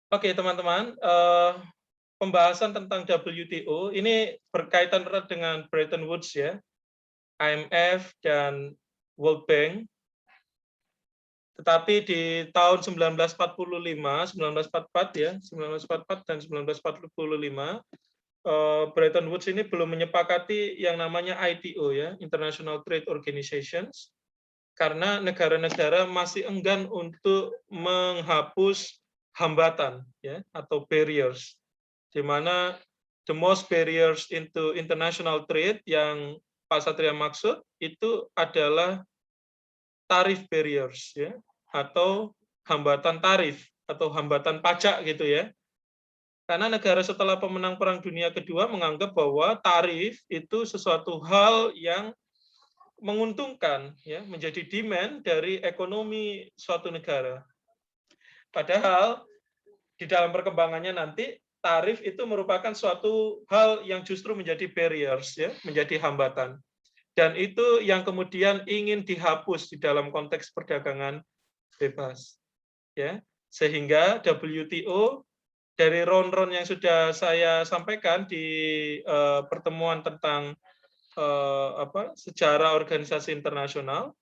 Oke, teman-teman, pembahasan tentang WTO ini berkaitan erat dengan Bretton Woods ya, IMF dan World Bank. Tetapi di tahun 1945, 1944 ya, 1944 dan 1945, Bretton Woods ini belum menyepakati yang namanya ITO ya, International Trade Organizations, karena negara-negara masih enggan untuk menghapus hambatan ya atau barriers, di mana the most barriers into international trade yang Pak Satria maksud itu adalah tarif barriers ya atau hambatan tarif atau hambatan pajak gitu ya. Karena negara setelah pemenang Perang Dunia Kedua menganggap bahwa tarif itu sesuatu hal yang menguntungkan ya, menjadi demand dari ekonomi suatu negara. Padahal di dalam perkembangannya nanti tarif itu merupakan suatu hal yang justru menjadi barriers ya, menjadi hambatan. Dan itu yang kemudian ingin dihapus di dalam konteks perdagangan bebas. Ya. Sehingga WTO dari ron-ron yang sudah saya sampaikan di pertemuan tentang sejarah organisasi internasional,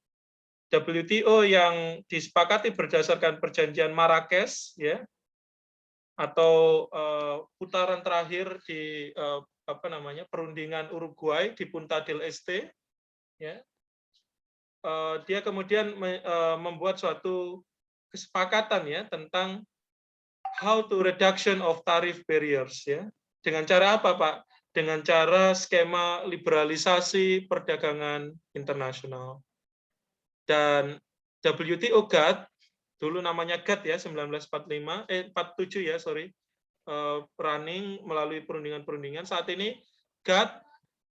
WTO yang disepakati berdasarkan perjanjian Marrakesh ya, atau putaran terakhir di perundingan Uruguay di Punta del Este ya, dia kemudian membuat suatu kesepakatan ya tentang how to reduction of tariff barriers ya. Dengan cara apa, Pak? Dengan cara skema liberalisasi perdagangan internasional. Dan WTO GATT, dulu namanya GATT ya, 47 ya, sorry, running melalui perundingan-perundingan. Saat ini GATT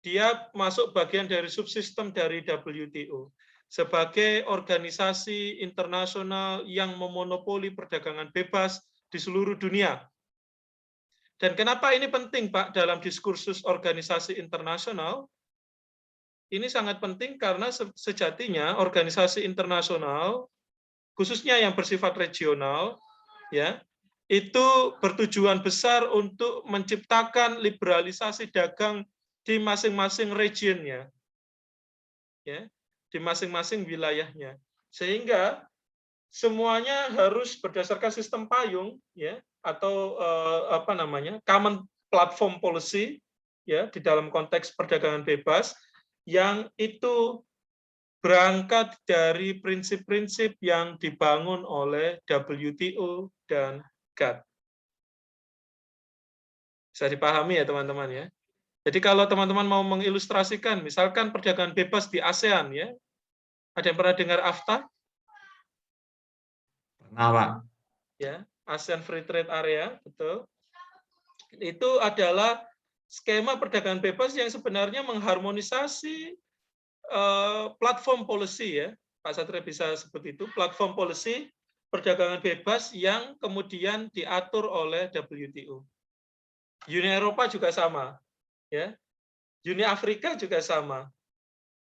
dia masuk bagian dari subsistem dari WTO sebagai organisasi internasional yang memonopoli perdagangan bebas di seluruh dunia. Dan kenapa ini penting, Pak, dalam diskursus organisasi internasional? Ini sangat penting karena sejatinya organisasi internasional, khususnya yang bersifat regional, ya, itu bertujuan besar untuk menciptakan liberalisasi dagang di masing-masing regionnya, ya, di masing-masing wilayahnya, sehingga semuanya harus berdasarkan sistem payung, ya, atau common platform policy, ya, di dalam konteks perdagangan bebas, yang itu berangkat dari prinsip-prinsip yang dibangun oleh WTO dan GATT. Bisa dipahami ya teman-teman ya. Jadi kalau teman-teman mau mengilustrasikan, misalkan perdagangan bebas di ASEAN ya, ada yang pernah dengar AFTA? Pernah, Pak. Ya, ASEAN Free Trade Area, betul. Itu adalah skema perdagangan bebas yang sebenarnya mengharmonisasi platform policy ya, Pak Satria bisa seperti itu, platform policy perdagangan bebas yang kemudian diatur oleh WTO. Uni Eropa juga sama, ya. Uni Afrika juga sama.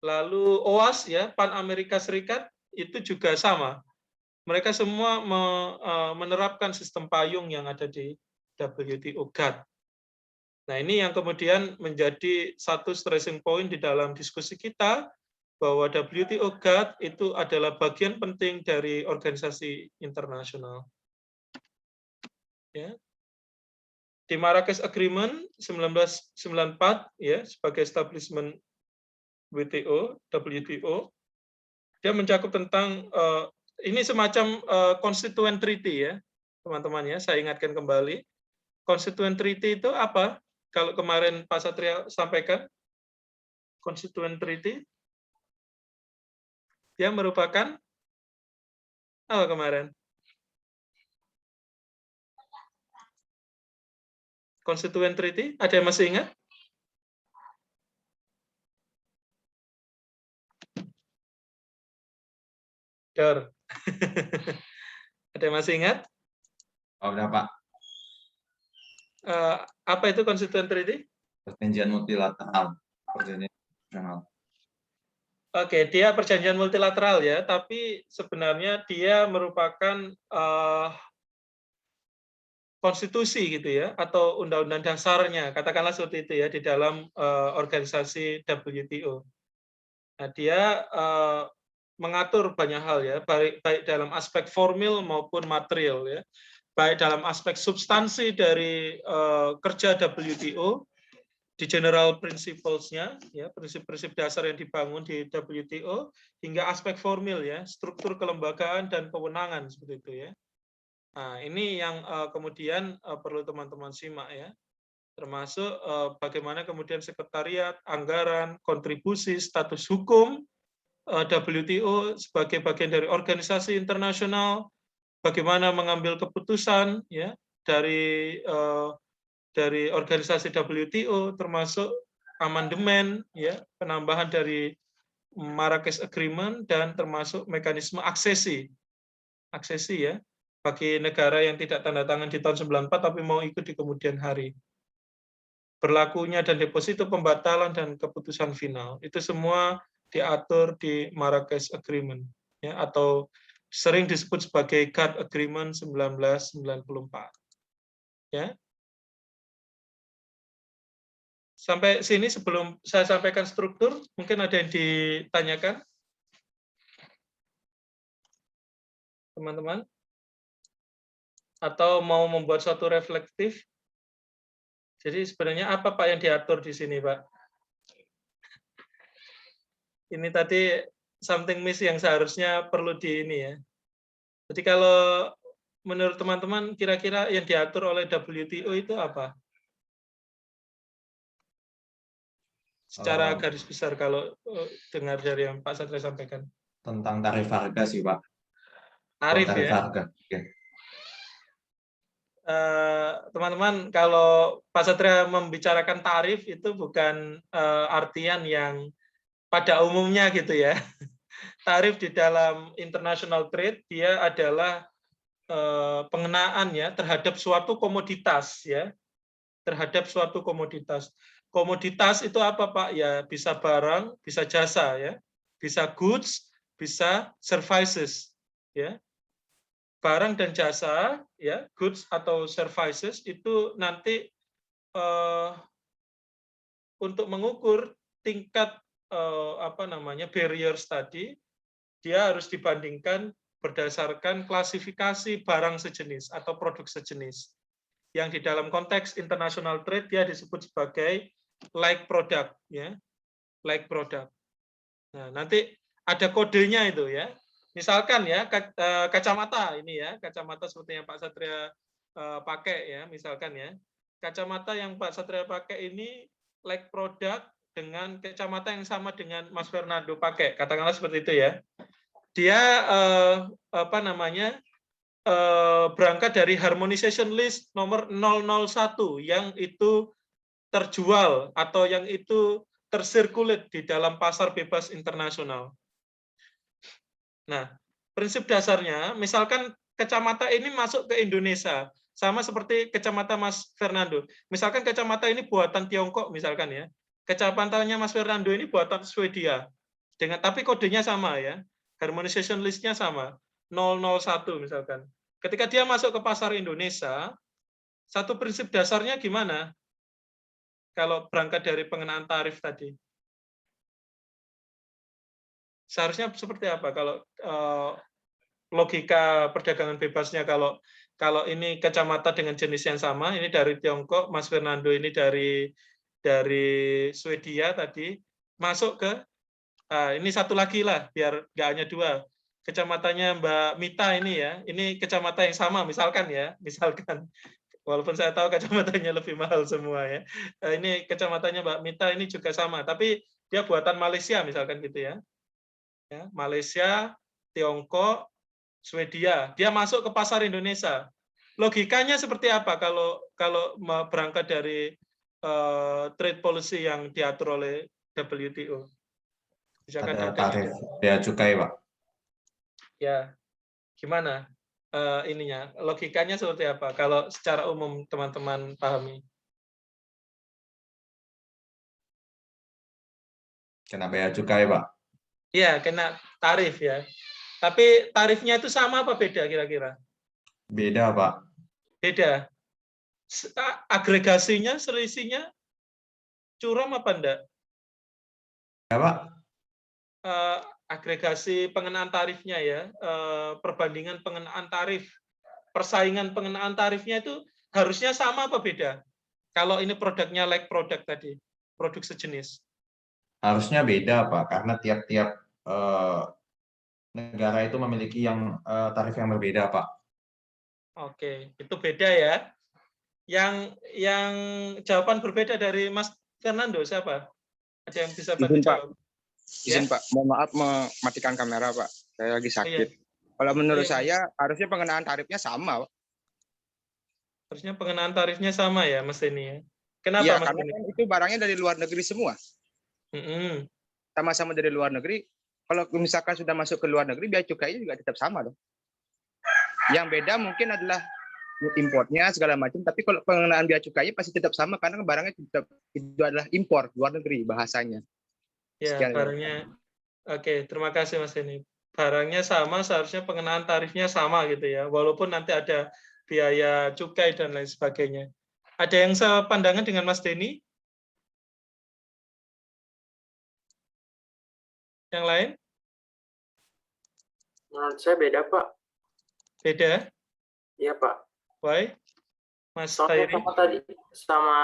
Lalu OAS ya, Pan Amerika Serikat itu juga sama. Mereka semua menerapkan sistem payung yang ada di WTO GATT. Nah, ini yang kemudian menjadi satu stressing point di dalam diskusi kita, bahwa WTO GATT itu adalah bagian penting dari organisasi internasional. Ya. Di Marrakesh Agreement 1994 ya, sebagai establishment WTO, dia mencakup tentang ini semacam constituent treaty ya, teman-teman ya. Saya ingatkan kembali, constituent treaty itu apa? Kalau kemarin Pak Satria sampaikan, constituent treaty dia merupakan apa kemarin? Constituent treaty, ada yang masih ingat? Dor. Ada yang masih ingat? Oh, udah, Pak. Apa itu constituent treaty? Perjanjian multilateral. Perjanjian internasional. Oke, dia perjanjian multilateral ya, tapi sebenarnya dia merupakan konstitusi gitu ya, atau undang-undang dasarnya, katakanlah seperti itu ya, di dalam organisasi WTO. Nah, dia mengatur banyak hal ya, baik dalam aspek formil maupun material ya, baik dalam aspek substansi dari kerja WTO, di general principles-nya, ya, prinsip-prinsip dasar yang dibangun di WTO, hingga aspek formil ya, struktur kelembagaan dan kewenangan seperti itu ya. Nah, ini yang kemudian perlu teman-teman simak ya, termasuk bagaimana kemudian sekretariat, anggaran, kontribusi, status hukum WTO sebagai bagian dari organisasi internasional, bagaimana mengambil keputusan ya dari organisasi WTO, termasuk amandemen ya, penambahan dari Marrakesh Agreement, dan termasuk mekanisme aksesi ya, bagi negara yang tidak tanda tangan di tahun 94 tapi mau ikut di kemudian hari. Berlakunya dan deposito pembatalan dan keputusan final. Itu semua diatur di Marrakesh Agreement ya, atau sering disebut sebagai GATT Agreement 1994. Ya. Sampai sini sebelum saya sampaikan struktur, mungkin ada yang ditanyakan? Teman-teman? Atau mau membuat suatu reflektif? Jadi sebenarnya apa Pak yang diatur di sini, Pak? Ini tadi something miss yang seharusnya perlu di ini ya. Jadi kalau menurut teman-teman kira-kira yang diatur oleh WTO itu apa? Secara garis besar kalau dengar dari yang Pak Satria sampaikan. Tentang tarif harga sih, Pak. Tarif ya. Harga. Ya. Teman-teman, kalau Pak Satria membicarakan tarif itu bukan artian yang pada umumnya gitu ya. Tarif di dalam international trade dia adalah pengenaan ya terhadap suatu komoditas ya, terhadap suatu komoditas. Komoditas itu apa Pak? Ya bisa barang, bisa jasa ya, bisa goods, bisa services ya. Barang dan jasa ya, goods atau services itu nanti untuk mengukur tingkat barriers tadi, dia harus dibandingkan berdasarkan klasifikasi barang sejenis atau produk sejenis. Yang di dalam konteks international trade dia disebut sebagai like product ya. Like product. Nah, nanti ada kodenya itu ya. Misalkan ya kacamata ini ya, kacamata seperti yang Pak Satria pakai ya, misalkan ya. Kacamata yang Pak Satria pakai ini like product dengan kacamata yang sama dengan Mas Fernando pakai, katakanlah seperti itu ya. Dia berangkat dari harmonization list nomor 001 yang itu terjual atau yang itu tersirkulit di dalam pasar bebas internasional. Nah, prinsip dasarnya, misalkan kacamata ini masuk ke Indonesia, sama seperti kacamata Mas Fernando. Misalkan kacamata ini buatan Tiongkok, misalkan ya. Kacamatanya Mas Fernando ini buatan Swedia. Tapi kodenya sama ya. Harmonization list-nya sama. 001 misalkan. Ketika dia masuk ke pasar Indonesia, satu prinsip dasarnya gimana? Kalau berangkat dari pengenaan tarif tadi. Seharusnya seperti apa kalau logika perdagangan bebasnya, kalau ini kacamata dengan jenis yang sama, ini dari Tiongkok, Mas Fernando ini dari Swedia tadi, masuk ke ini satu lagi lah, biar nggak hanya dua. Kacamatanya Mbak Mita ini ya, ini kacamata yang sama misalkan ya, misalkan. Walaupun saya tahu kacamatanya lebih mahal semua ya. Ini kacamatanya Mbak Mita ini juga sama, tapi dia buatan Malaysia misalkan gitu ya. Malaysia, Tiongkok, Swedia, dia masuk ke pasar Indonesia. Logikanya seperti apa kalau berangkat dari trade policy yang diatur oleh WTO? Ada tarif bea cukai, Pak. Ya, gimana ininya? Logikanya seperti apa? Kalau secara umum teman-teman pahami? Kena bea cukai, Pak. Iya, kena tarif ya. Tapi tarifnya itu sama apa beda kira-kira? Beda, Pak. Beda. agregasinya, selisihnya curam apa enggak? Ya, Pak. Agregasi pengenaan tarifnya ya, perbandingan pengenaan tarif, persaingan pengenaan tarifnya itu harusnya sama apa beda? Kalau ini produknya like produk tadi, produk sejenis. Harusnya beda, Pak, karena tiap-tiap negara itu memiliki tarif yang berbeda, Pak. Oke, itu beda ya. Yang jawaban berbeda dari Mas Fernando siapa? Ada yang bisa bantu Izin, Pak. jawab? Izin, Ya? Pak. Mohon maaf mematikan kamera, Pak. Saya lagi sakit. Iya. Kalau menurut Iya, Mas. saya harusnya pengenaan tarifnya sama, Pak. Harusnya pengenaan tarifnya sama ya, Mas Denny ya. Kenapa, Iya, Mas karena Denny? kan itu barangnya dari luar negeri semua. Sama-sama dari luar negeri. Kalau misalkan sudah masuk ke luar negeri, biaya cukainya juga tetap sama dong. Yang beda mungkin adalah importnya segala macam, tapi kalau pengenaan biaya cukainya pasti tetap sama karena barangnya tetap itu adalah impor luar negeri bahasanya. Ya, Sekian, barangnya. Oke, terima kasih Mas Denny. Barangnya sama, seharusnya pengenaan tarifnya sama gitu ya, walaupun nanti ada biaya cukai dan lain sebagainya. Ada yang sepandangan dengan Mas Denny? Yang lain? Menurut saya beda, Pak. Beda? Iya, Pak. Why? Mas Soalnya Tairi? sama tadi sama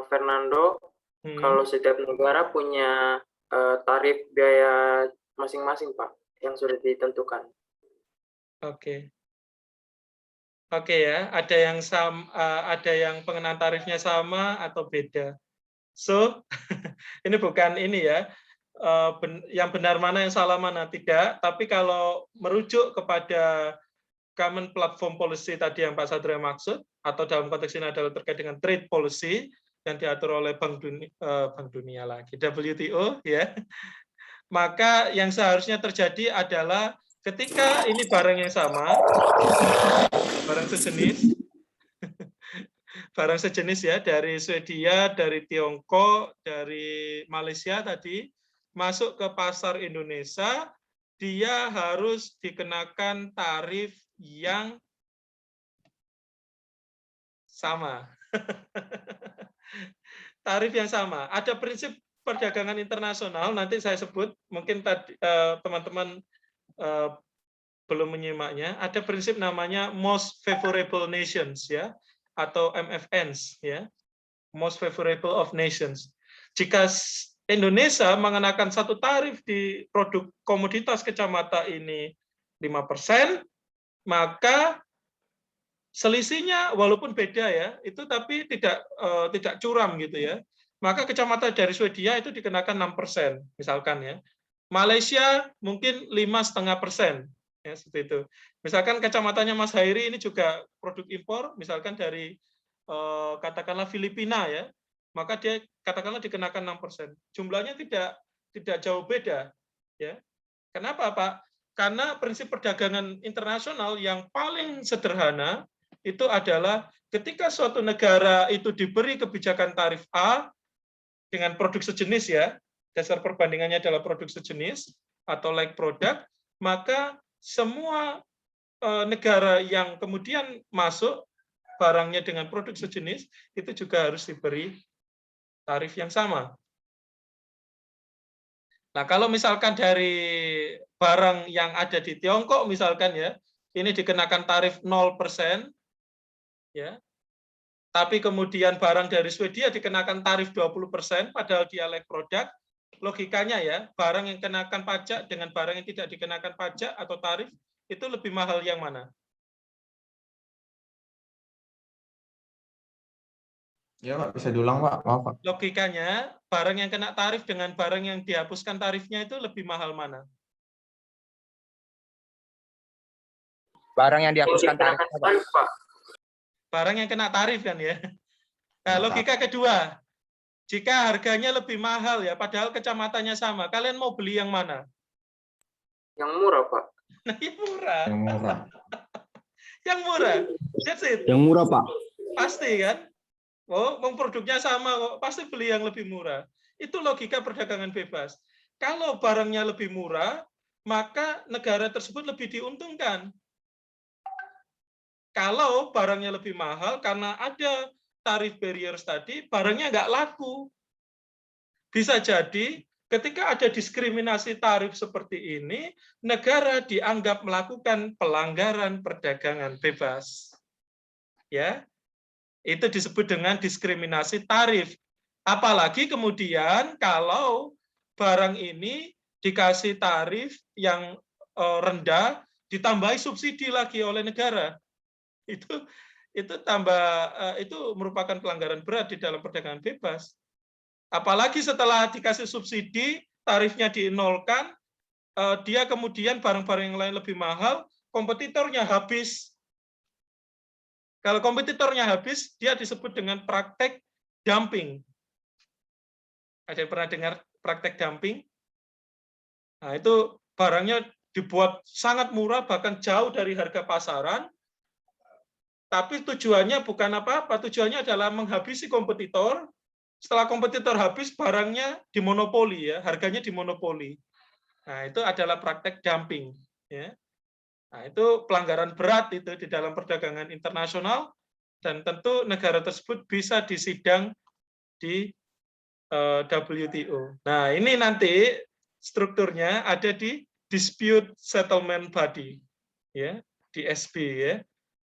Fernando, kalau setiap negara punya tarif biaya masing-masing, Pak, yang sudah ditentukan. Oke. Oke ya, ada yang pengenaan tarifnya sama atau beda. So, ini bukan ini ya, yang benar mana yang salah mana tidak, tapi kalau merujuk kepada Common Platform Policy tadi yang Pak Satria maksud, atau dalam konteks ini adalah terkait dengan trade policy yang diatur oleh Bank Dunia lagi, WTO ya, maka yang seharusnya terjadi adalah ketika ini barang yang sama, barang sejenis, barang sejenis ya, dari Swedia, dari Tiongkok, dari Malaysia tadi, masuk ke pasar Indonesia, dia harus dikenakan tarif yang sama. Tarif yang sama. Ada prinsip perdagangan internasional, nanti saya sebut, mungkin tadi teman-teman belum menyimaknya. Ada prinsip namanya Most Favorable Nations ya, atau MFNs ya, Most Favorable of Nations. Jika Indonesia mengenakan satu tarif di produk komoditas kacamata ini 5%, maka selisihnya walaupun beda ya, itu tapi tidak curam gitu ya. Maka kacamata dari Swedia itu dikenakan 6%, misalkan ya. Malaysia mungkin 5,5%, ya seperti itu. Misalkan kacamatanya Mas Hairi ini juga produk impor, misalkan dari katakanlah Filipina ya, maka dia katakanlah dikenakan 6%. Jumlahnya tidak jauh beda, ya. Kenapa, Pak? Karena prinsip perdagangan internasional yang paling sederhana itu adalah ketika suatu negara itu diberi kebijakan tarif A dengan produk sejenis ya, dasar perbandingannya adalah produk sejenis atau like product, maka semua negara yang kemudian masuk barangnya dengan produk sejenis itu juga harus diberi tarif yang sama. Nah, kalau misalkan dari barang yang ada di Tiongkok misalkan ya, ini dikenakan tarif 0%, ya. Tapi kemudian barang dari Swedia dikenakan tarif 20%, padahal dia like produk, logikanya ya, barang yang kenakan pajak dengan barang yang tidak dikenakan pajak atau tarif, itu lebih mahal yang mana? Ya, Pak, bisa diulang, Pak. Maaf, Pak. Logikanya, barang yang kena tarif dengan barang yang dihapuskan tarifnya itu lebih mahal mana? Barang yang dihapuskan tarif, Pak. Barang yang kena tarif kan ya. Nah, logika kedua, jika harganya lebih mahal ya, padahal kacamatannya sama, kalian mau beli yang mana? Yang murah, Pak. Nah, yang murah. Yang murah. Yang murah. That's it. Yang murah, Pak. Pasti kan? Oh, produknya sama kok, pasti beli yang lebih murah. Itu logika perdagangan bebas. Kalau barangnya lebih murah, maka negara tersebut lebih diuntungkan. Kalau barangnya lebih mahal karena ada tarif barriers tadi, barangnya nggak laku. Bisa jadi ketika ada diskriminasi tarif seperti ini, negara dianggap melakukan pelanggaran perdagangan bebas. Ya, itu disebut dengan diskriminasi tarif. Apalagi kemudian kalau barang ini dikasih tarif yang rendah, ditambahi subsidi lagi oleh negara. Itu merupakan pelanggaran berat di dalam perdagangan bebas. Apalagi setelah dikasih subsidi, tarifnya dinolkan, dia kemudian barang-barang yang lain lebih mahal, kompetitornya habis. Kalau kompetitornya habis, dia disebut dengan praktek dumping. Ada yang pernah dengar praktek dumping? Nah, itu barangnya dibuat sangat murah, bahkan jauh dari harga pasaran, tapi tujuannya bukan apa-apa, tujuannya adalah menghabisi kompetitor. Setelah kompetitor habis, barangnya dimonopoli, ya, harganya dimonopoli. Nah, itu adalah praktek dumping. Ya. Nah, itu pelanggaran berat itu di dalam perdagangan internasional, dan tentu negara tersebut bisa disidang di WTO. Nah, ini nanti strukturnya ada di Dispute Settlement Body, ya, DSB, ya.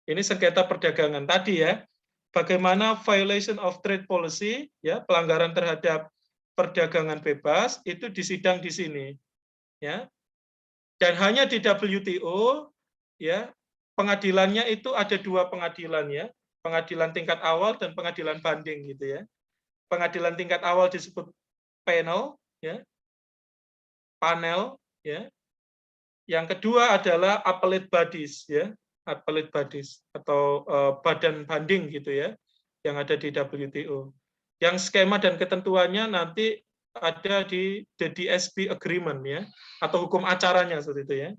Ini sengketa perdagangan tadi, ya. Bagaimana violation of trade policy, ya, pelanggaran terhadap perdagangan bebas itu disidang di sini, ya. Dan hanya di WTO, ya, pengadilannya itu ada 2 pengadilan, ya, pengadilan tingkat awal dan pengadilan banding, gitu, ya. Pengadilan tingkat awal disebut panel, ya, panel, ya. Yang kedua adalah appellate bodies, ya, appellate bodies atau badan banding, gitu, ya, yang ada di WTO. Yang skema dan ketentuannya nanti ada di the DSB agreement, ya, atau hukum acaranya seperti itu, ya.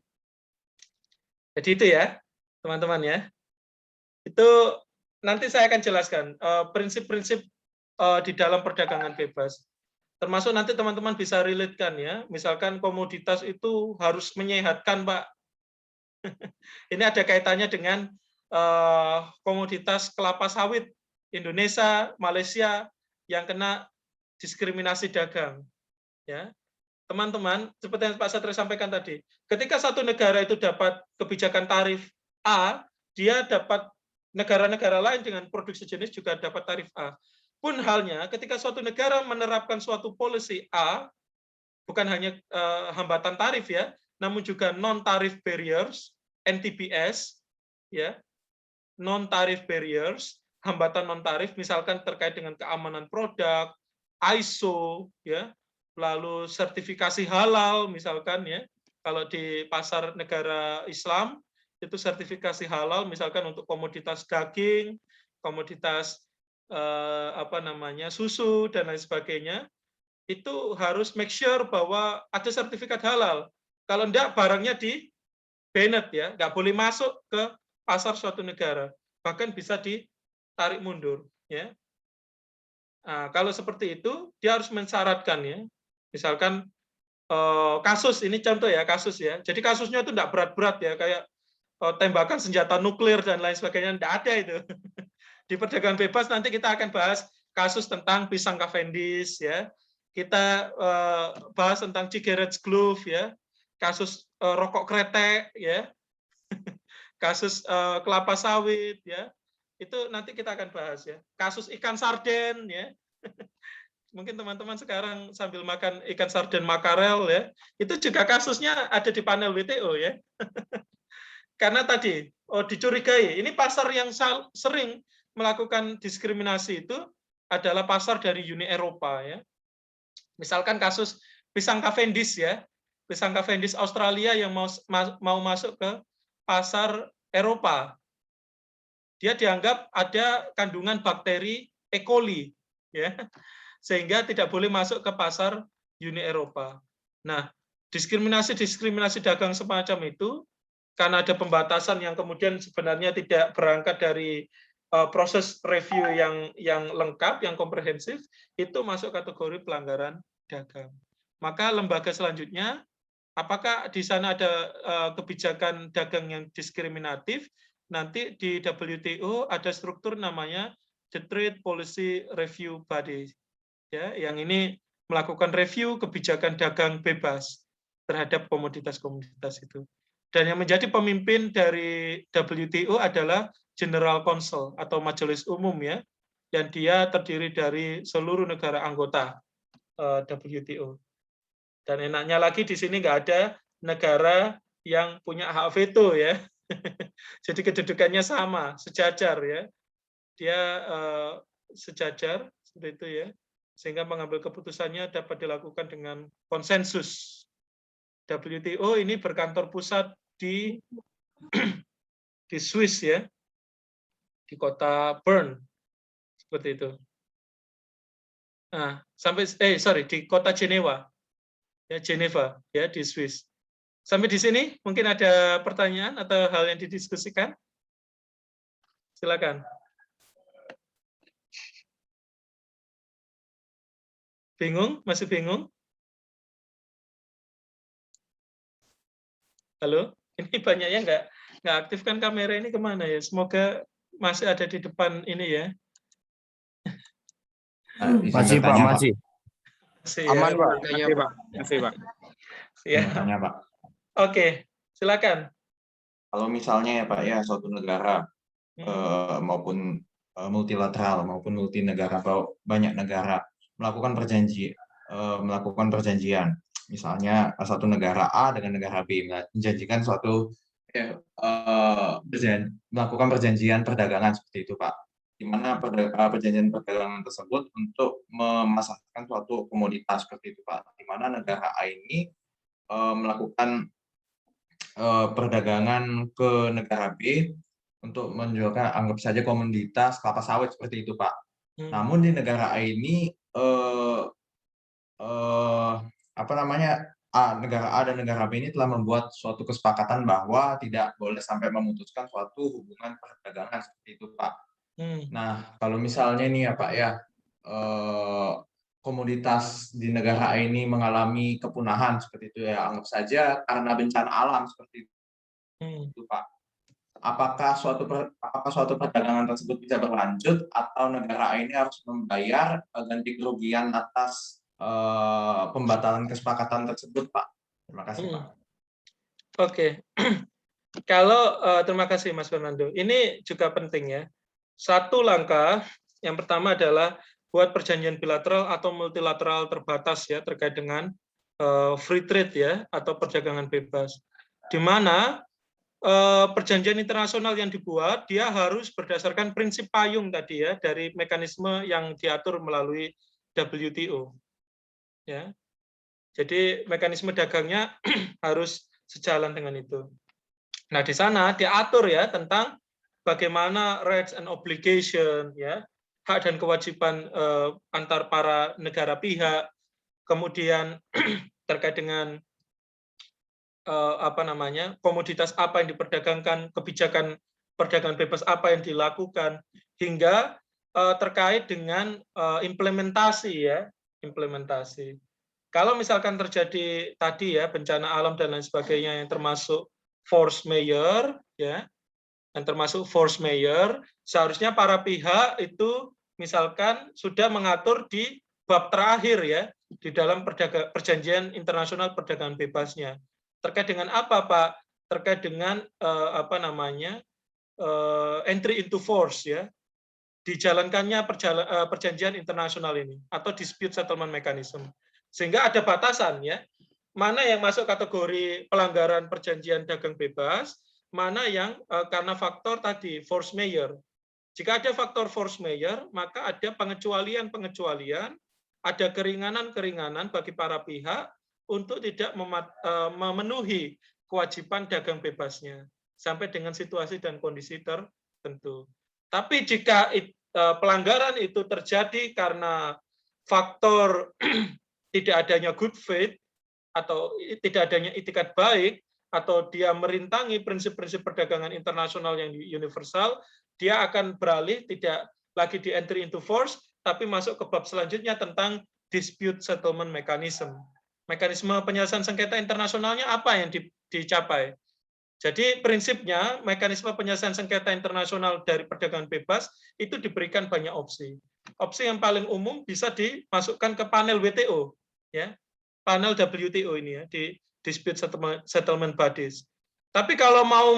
Jadi itu, ya, teman-teman, ya. Itu nanti saya akan jelaskan prinsip-prinsip di dalam perdagangan bebas. Termasuk nanti teman-teman bisa relate-kan, ya. Misalkan komoditas itu harus menyehatkan, Pak. Ini ada kaitannya dengan komoditas kelapa sawit Indonesia, Malaysia yang kena diskriminasi dagang. Ya, teman-teman, seperti yang Pak Satrio sampaikan tadi, ketika satu negara itu dapat kebijakan tarif A, dia dapat negara-negara lain dengan produk sejenis juga dapat tarif A. Pun halnya ketika suatu negara menerapkan suatu policy A, bukan hanya hambatan tarif, ya, namun juga non-tarif barriers, NTBS, ya, non-tarif barriers, hambatan non-tarif, misalkan terkait dengan keamanan produk, ISO, ya, lalu sertifikasi halal, misalkan, ya, kalau di pasar negara Islam itu sertifikasi halal, misalkan untuk komoditas daging, komoditas susu dan lain sebagainya, itu harus make sure bahwa ada sertifikat halal. Kalau enggak, barangnya di banned, ya, nggak boleh masuk ke pasar suatu negara, bahkan bisa ditarik mundur, ya. Nah, kalau seperti itu, dia harus mensyaratkan, ya. Misalkan kasus, ini contoh, ya, kasus, ya. Jadi kasusnya itu enggak berat-berat, ya, kayak tembakan senjata nuklir dan lain sebagainya, enggak ada itu. Di perdagangan bebas nanti kita akan bahas kasus tentang pisang Cavendish, ya. Kita bahas tentang cigarettes glove, ya. Kasus rokok kretek, ya. Kasus kelapa sawit, ya. Itu nanti kita akan bahas, ya. Kasus ikan sarden, ya. Mungkin teman-teman sekarang sambil makan ikan sarden makarel, ya. Itu juga kasusnya ada di panel WTO, ya. Karena tadi dicurigai, ini pasar yang sering melakukan diskriminasi itu adalah pasar dari Uni Eropa, ya. Misalkan kasus pisang Cavendish, ya. Pisang Cavendish Australia yang mau masuk ke pasar Eropa. Dia dianggap ada kandungan bakteri E. coli, ya. Sehingga tidak boleh masuk ke pasar Uni Eropa. Nah, diskriminasi dagang semacam itu karena ada pembatasan yang kemudian sebenarnya tidak berangkat dari proses review yang lengkap, yang komprehensif, itu masuk kategori pelanggaran dagang. Maka lembaga selanjutnya, apakah di sana ada kebijakan dagang yang diskriminatif, nanti di WTO ada struktur namanya the Trade Policy Review Body, ya, yang ini melakukan review kebijakan dagang bebas terhadap komoditas-komoditas itu. Dan yang menjadi pemimpin dari WTO adalah General Council atau Majelis Umum, ya, dan dia terdiri dari seluruh negara anggota WTO. Dan enaknya lagi di sini nggak ada negara yang punya hak veto, ya. Jadi kedudukannya sama, sejajar, ya. Dia sejajar seperti itu, ya. Sehingga mengambil keputusannya dapat dilakukan dengan konsensus. WTO ini berkantor pusat di Swiss, ya. Di kota Bern. Seperti itu. Nah, di kota Jenewa. Ya, Geneva, ya, di Swiss. Sampai di sini mungkin ada pertanyaan atau hal yang didiskusikan? Silakan. Bingung? Masih bingung? Halo? Ini banyaknya nggak aktif kan kamera ini kemana ya? Semoga masih ada di depan ini ya. Masih Pak, masih. Aman, Pak. Masih, Pak. Masih, Pak. Ya. Tanya, Pak. Oke, silakan. Kalau misalnya ya Pak ya suatu negara maupun multilateral maupun multinegara atau banyak negara melakukan perjanjian, misalnya satu negara A dengan negara B menjanjikan suatu melakukan perjanjian perdagangan seperti itu Pak, di mana perjanjian perdagangan tersebut untuk memasarkan suatu komoditas seperti itu Pak, di mana negara A ini melakukan perdagangan ke negara B untuk menjualkan anggap saja komoditas kelapa sawit seperti itu Pak. Namun di negara A ini negara A dan negara B ini telah membuat suatu kesepakatan bahwa tidak boleh sampai memutuskan suatu hubungan perdagangan seperti itu Pak. Nah kalau misalnya nih ya Pak ya komoditas di negara A ini mengalami kepunahan seperti itu ya, anggap saja karena bencana alam seperti itu Pak. Apakah suatu perdagangan tersebut bisa berlanjut atau negara A ini harus membayar ganti kerugian atas pembatalan kesepakatan tersebut Pak? Terima kasih Pak. Oke. Kalau terima kasih Mas Fernando. Ini juga penting ya. Satu langkah yang pertama adalah buat perjanjian bilateral atau multilateral terbatas ya terkait dengan free trade ya atau perdagangan bebas, di mana perjanjian internasional yang dibuat dia harus berdasarkan prinsip payung tadi ya dari mekanisme yang diatur melalui WTO ya. Jadi mekanisme dagangnya harus sejalan dengan itu. Nah di sana diatur ya tentang bagaimana rights and obligation ya, hak dan kewajiban antar para negara pihak, kemudian terkait dengan komoditas apa yang diperdagangkan, kebijakan perdagangan bebas apa yang dilakukan, hingga terkait dengan implementasi ya, implementasi. Kalau misalkan terjadi tadi ya bencana alam dan lain sebagainya yang termasuk force majeure ya, yang termasuk force majeure, seharusnya para pihak itu misalkan sudah mengatur di bab terakhir ya di dalam perjanjian internasional perdagangan bebasnya. Terkait dengan apa Pak? Terkait dengan entry into force ya, dijalankannya perjanjian internasional ini atau dispute settlement mechanism, sehingga ada batasan ya, mana yang masuk kategori pelanggaran perjanjian dagang bebas, mana yang karena faktor tadi force majeure. Jika ada faktor force majeure, maka ada pengecualian, ada keringanan bagi para pihak untuk tidak memenuhi kewajiban dagang bebasnya sampai dengan situasi dan kondisi tertentu. Tapi jika pelanggaran itu terjadi karena faktor tidak adanya good faith atau tidak adanya itikat baik, atau dia merintangi prinsip-prinsip perdagangan internasional yang universal, dia akan beralih tidak lagi di entry into force, tapi masuk ke bab selanjutnya tentang dispute settlement mechanism. Mekanisme penyelesaian sengketa internasionalnya apa yang dicapai? Jadi prinsipnya mekanisme penyelesaian sengketa internasional dari perdagangan bebas itu diberikan banyak opsi. Opsi yang paling umum bisa dimasukkan ke panel WTO, ya, panel WTO ini ya, di Dispute Settlement Bodies. Tapi kalau mau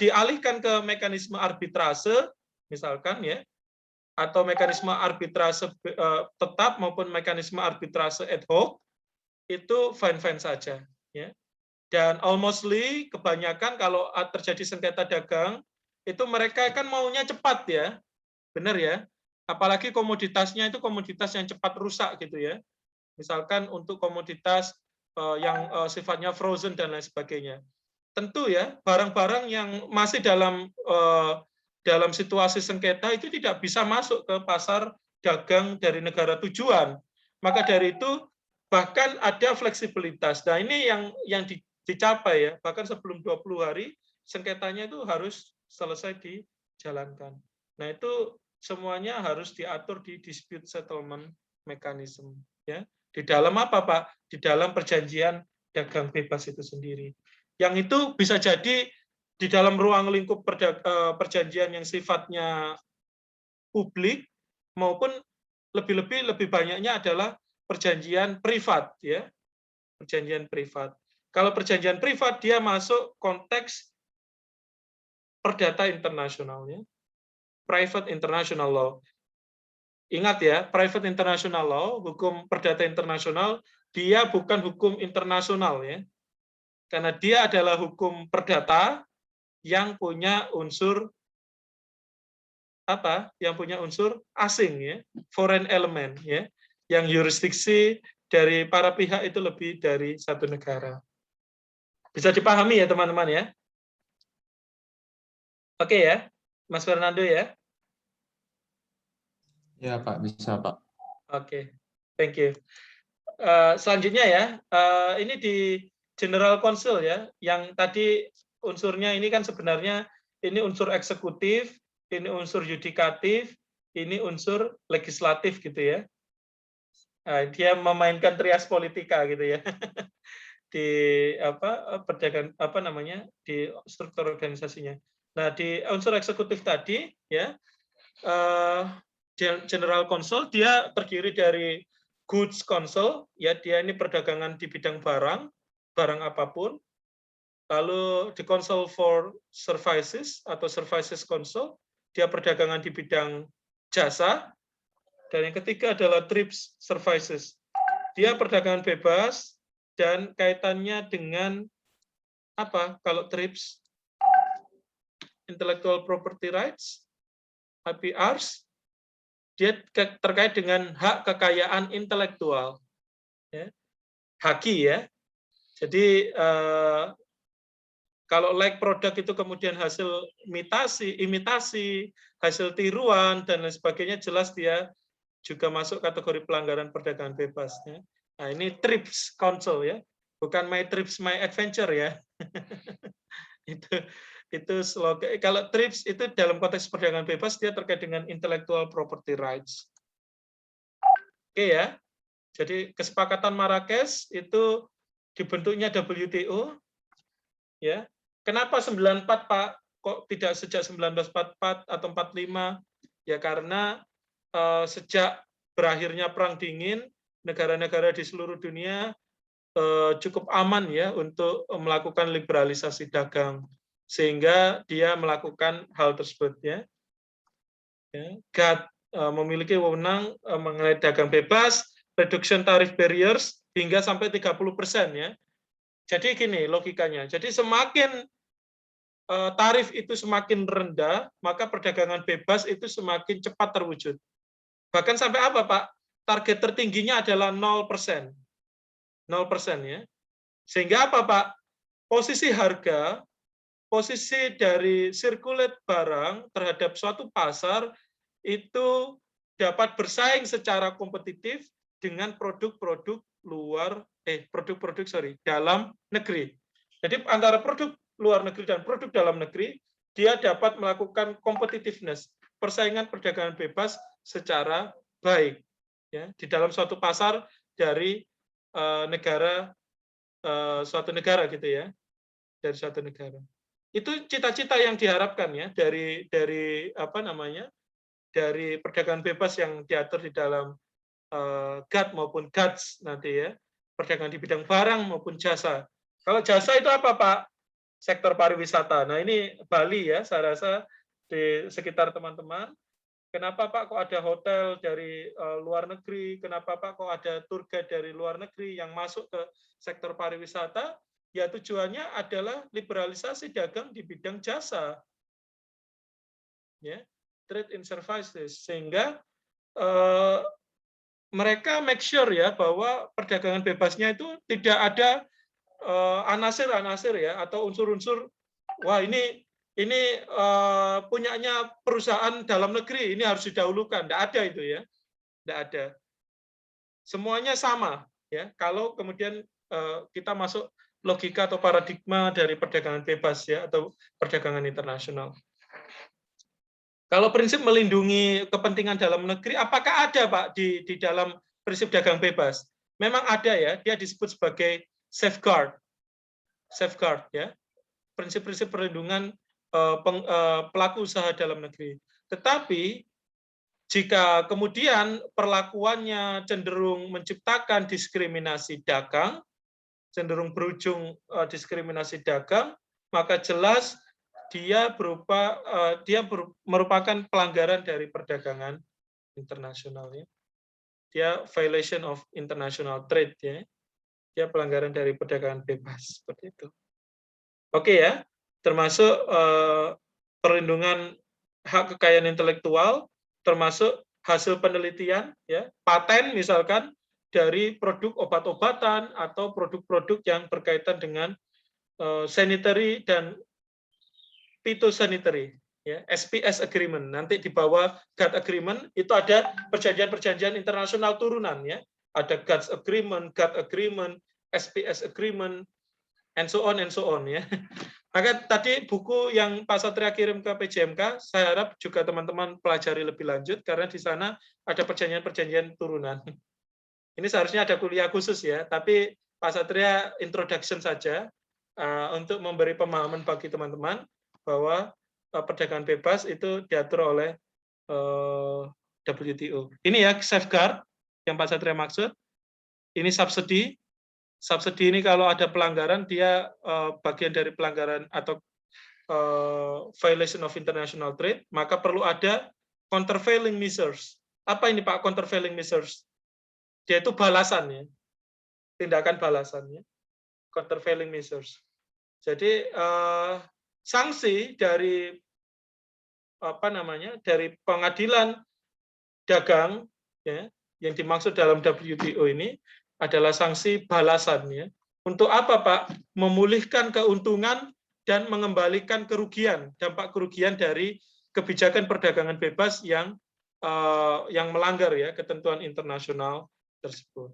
dialihkan ke mekanisme arbitrase, misalkan ya, atau mekanisme arbitrase tetap maupun mekanisme arbitrase ad hoc, itu fine-fine saja, ya. Dan almostly kebanyakan kalau terjadi sengketa dagang itu mereka kan maunya cepat ya, benar ya. Apalagi komoditasnya itu komoditas yang cepat rusak gitu ya. Misalkan untuk komoditas yang sifatnya frozen dan lain sebagainya. Tentu ya barang-barang yang masih dalam situasi sengketa itu tidak bisa masuk ke pasar dagang dari negara tujuan. Maka dari itu bahkan ada fleksibilitas. Nah ini yang dicapai ya, bahkan sebelum 20 hari sengketanya itu harus selesai dijalankan. Nah itu semuanya harus diatur di dispute settlement mechanism ya. Di dalam apa Pak? Di dalam perjanjian dagang bebas itu sendiri. Yang itu bisa jadi di dalam ruang lingkup perjanjian yang sifatnya publik maupun lebih banyaknya adalah perjanjian privat ya. Perjanjian privat. Kalau perjanjian privat dia masuk konteks perdata internasionalnya, private international law. Ingat ya, private international law, hukum perdata internasional, dia bukan hukum internasional ya. Karena dia adalah hukum perdata yang punya unsur apa? Yang punya unsur asing ya, foreign element ya. Yang jurisdiksi dari para pihak itu lebih dari satu negara. Bisa dipahami ya teman-teman ya? Oke ya, Mas Fernando ya? Ya Pak, bisa Pak. Oke, thank you. Selanjutnya ya, ini di General Counsel ya, yang tadi unsurnya ini kan sebenarnya ini unsur eksekutif, ini unsur yudikatif, ini unsur legislatif gitu ya. Dia memainkan trias politika gitu ya. Di perdagangan di struktur organisasinya. Nah di unsur eksekutif tadi ya General Counsel dia terdiri dari Goods Counsel ya, dia ini perdagangan di bidang barang apapun. Lalu di Counsel for Services atau Services Counsel dia perdagangan di bidang jasa. Dan yang ketiga adalah TRIPS Services. Dia perdagangan bebas dan kaitannya dengan apa? Kalau TRIPS, Intellectual Property Rights, IPRs, dia terkait dengan hak kekayaan intelektual, ya. Haki ya. Jadi kalau like produk itu kemudian hasil imitasi, hasil tiruan dan lain sebagainya, jelas dia juga masuk kategori pelanggaran perdagangan bebas. Ya. Nah ini TRIPS Counsel ya, bukan My Trips My Adventure ya. itu slogan. Kalau TRIPS itu dalam konteks perdagangan bebas dia terkait dengan intellectual property rights. Oke ya. Jadi kesepakatan Marrakesh itu dibentuknya WTO ya. Kenapa 94 Pak? Kok tidak sejak 1944 atau 45? Ya karena sejak berakhirnya Perang Dingin, negara-negara di seluruh dunia cukup aman ya untuk melakukan liberalisasi dagang, sehingga dia melakukan hal tersebut ya. GATT memiliki wewenang mengenai dagang bebas, reduction tarif barriers hingga sampai 30% ya. Jadi gini logikanya. Jadi semakin tarif itu semakin rendah, maka perdagangan bebas itu semakin cepat terwujud. Bahkan sampai apa, Pak? Target tertingginya adalah 0%. 0% ya. Sehingga apa, Pak? Posisi harga, posisi dari circulate barang terhadap suatu pasar itu dapat bersaing secara kompetitif dengan produk-produk dalam negeri. Jadi antara produk luar negeri dan produk dalam negeri, dia dapat melakukan competitiveness, persaingan perdagangan bebas secara baik ya di dalam suatu pasar dari suatu negara gitu ya, dari suatu negara. Itu cita-cita yang diharapkan ya dari apa namanya, dari perdagangan bebas yang diatur di dalam GATT maupun GATS nanti ya, perdagangan di bidang barang maupun jasa. Kalau jasa itu apa Pak? Sektor pariwisata. Nah ini Bali ya, saya rasa di sekitar teman-teman. Kenapa Pak kok ada hotel dari luar negeri? Kenapa Pak kok ada tour guide dari luar negeri yang masuk ke sektor pariwisata? Ya tujuannya adalah liberalisasi dagang di bidang jasa. Ya, trade in services, sehingga mereka make sure ya bahwa perdagangan bebasnya itu tidak ada anasir-anasir ya atau unsur-unsur wah ini punyanya perusahaan dalam negeri, ini harus didahulukan. Tidak ada itu ya, tidak ada. Semuanya sama ya. Kalau kemudian kita masuk logika atau paradigma dari perdagangan bebas ya atau perdagangan internasional. Kalau prinsip melindungi kepentingan dalam negeri, apakah ada Pak di dalam prinsip dagang bebas? Memang ada ya, dia disebut sebagai safeguard ya, prinsip-prinsip perlindungan pelaku usaha dalam negeri. Tetapi jika kemudian perlakuannya cenderung menciptakan diskriminasi dagang, cenderung berujung diskriminasi dagang, maka jelas dia merupakan pelanggaran dari perdagangan internasional ya. Dia violation of international trade ya. Dia pelanggaran dari perdagangan bebas seperti itu. Oke ya, termasuk perlindungan hak kekayaan intelektual, termasuk hasil penelitian ya, paten misalkan dari produk obat-obatan atau produk-produk yang berkaitan dengan sanitary dan phytosanitary ya, SPS agreement. Nanti di bawah GATT agreement itu ada perjanjian-perjanjian internasional turunan ya. Ada GATT agreement, SPS agreement, and so on ya. Maka tadi buku yang Pak Satria kirim ke PJMK, saya harap juga teman-teman pelajari lebih lanjut karena di sana ada perjanjian-perjanjian turunan. Ini seharusnya ada kuliah khusus ya, tapi Pak Satria introduction saja untuk memberi pemahaman bagi teman-teman bahwa perdagangan bebas itu diatur oleh WTO. Ini ya safeguard yang Pak Satria maksud. Ini subsidi. Subsidi ini kalau ada pelanggaran, dia bagian dari pelanggaran atau violation of international trade, maka perlu ada countervailing measures. Apa ini Pak countervailing measures? Dia itu balasannya, tindakan balasannya, countervailing measures. Jadi sanksi dari dari pengadilan dagang ya, yang dimaksud dalam WTO ini adalah sanksi balasan ya. Untuk apa Pak? Memulihkan keuntungan dan mengembalikan kerugian, dampak kerugian dari kebijakan perdagangan bebas yang melanggar ya ketentuan internasional tersebut.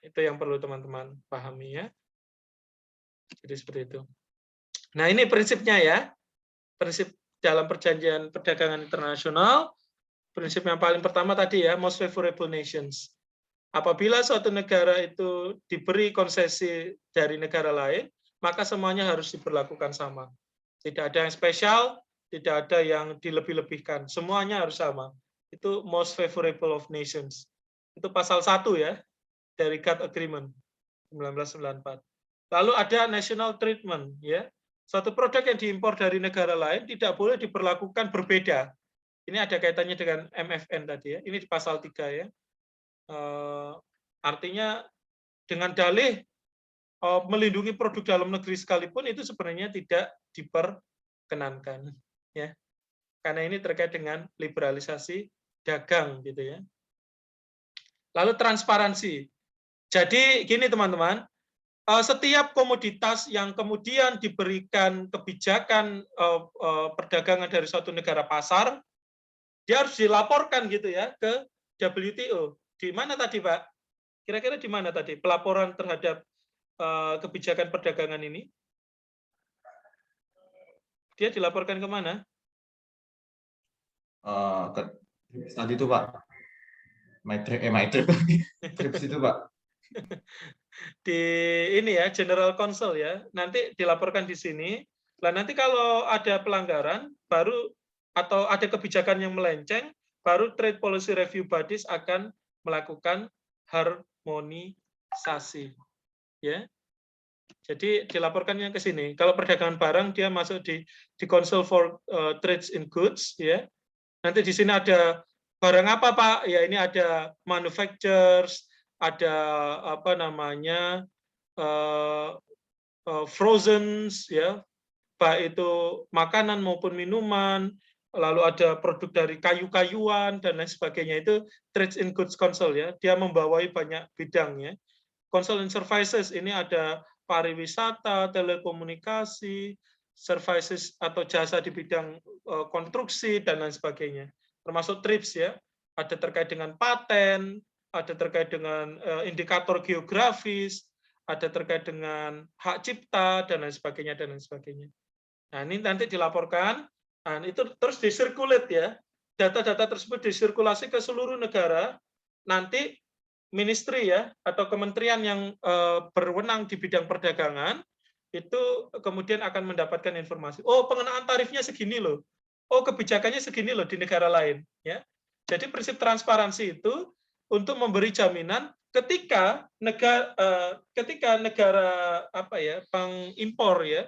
Itu yang perlu teman-teman pahami ya. Jadi seperti itu. Nah, ini prinsipnya ya. Prinsip dalam perjanjian perdagangan internasional, prinsip yang paling pertama tadi ya, most favorable nations. Apabila suatu negara itu diberi konsesi dari negara lain, maka semuanya harus diberlakukan sama. Tidak ada yang spesial, tidak ada yang dilebih-lebihkan. Semuanya harus sama. Itu most favorable of nations. Itu pasal 1 ya, dari GATT Agreement 1994. Lalu ada national treatment ya. Suatu produk yang diimpor dari negara lain tidak boleh diperlakukan berbeda. Ini ada kaitannya dengan MFN tadi ya. Ini di pasal 3 ya. Artinya dengan dalih melindungi produk dalam negeri sekalipun itu sebenarnya tidak diperkenankan ya. Karena ini terkait dengan liberalisasi dagang gitu ya. Lalu transparansi. Jadi gini teman-teman, setiap komoditas yang kemudian diberikan kebijakan perdagangan dari suatu negara pasar, dia harus dilaporkan gitu ya ke WTO. Di mana tadi Pak? Kira-kira di mana tadi pelaporan terhadap kebijakan perdagangan ini? Dia dilaporkan ke mana? Tadi itu Pak. MyTrip trips itu Pak. Di ini ya General Council ya, nanti dilaporkan di sini. Nah, nanti kalau ada pelanggaran baru atau ada kebijakan yang melenceng, baru Trade Policy Review Bodies akan melakukan harmonisasi. Ya. Jadi dilaporkannya ke sini. Kalau perdagangan barang dia masuk di Council for Trades in Goods, ya. Nanti di sini ada barang apa Pak? Ya ini ada manufacturers, ada apa namanya frozen, ya, baik itu makanan maupun minuman, lalu ada produk dari kayu-kayuan dan lain sebagainya. Itu Trades in Goods Council, ya. Dia membawai banyak bidang, ya. Council and Services ini ada pariwisata, telekomunikasi, services atau jasa di bidang konstruksi dan lain sebagainya. Termasuk TRIPS, ya. Ada terkait dengan paten, ada terkait dengan indikator geografis, ada terkait dengan hak cipta dan lain sebagainya dan lain sebagainya. Nah, ini nanti dilaporkan, nah, itu terus disirkulat, ya. Data-data tersebut disirkulasi ke seluruh negara. Nanti ministry, ya, atau kementerian yang berwenang di bidang perdagangan itu kemudian akan mendapatkan informasi. Oh, pengenaan tarifnya segini loh. Oh, kebijakannya segini loh di negara lain, ya. Jadi prinsip transparansi itu untuk memberi jaminan ketika negara apa ya, pengimpor, ya,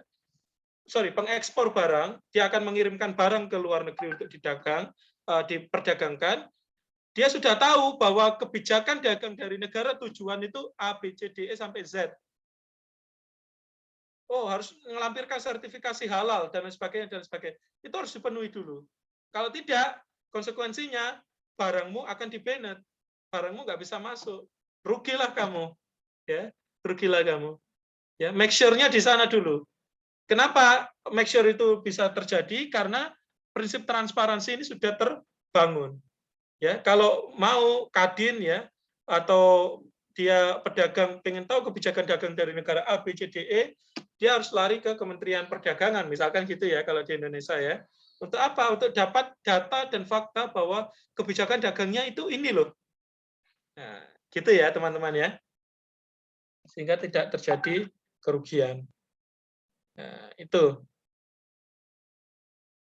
pengekspor barang, dia akan mengirimkan barang ke luar negeri untuk diperdagangkan. Dia sudah tahu bahwa kebijakan dagang dari negara tujuan itu A, B, C, D, E sampai Z. Oh, harus melampirkan sertifikasi halal dan lain sebagainya dan sebagainya. Itu harus dipenuhi dulu. Kalau tidak, konsekuensinya barangmu akan di-banned. Barangmu nggak bisa masuk. Rugilah kamu, ya. Rugilah kamu. Ya, make sure-nya di sana dulu. Kenapa make sure itu bisa terjadi? Karena prinsip transparansi ini sudah terbangun. Ya, kalau mau Kadin, ya, atau dia pedagang pengen tahu kebijakan dagang dari negara A, B, C, D, E, dia harus lari ke Kementerian Perdagangan, misalkan gitu, ya, kalau di Indonesia, ya. Untuk apa? Untuk dapat data dan fakta bahwa kebijakan dagangnya itu ini loh. Nah, gitu ya, teman-teman, ya. Sehingga tidak terjadi kerugian. Nah, itu.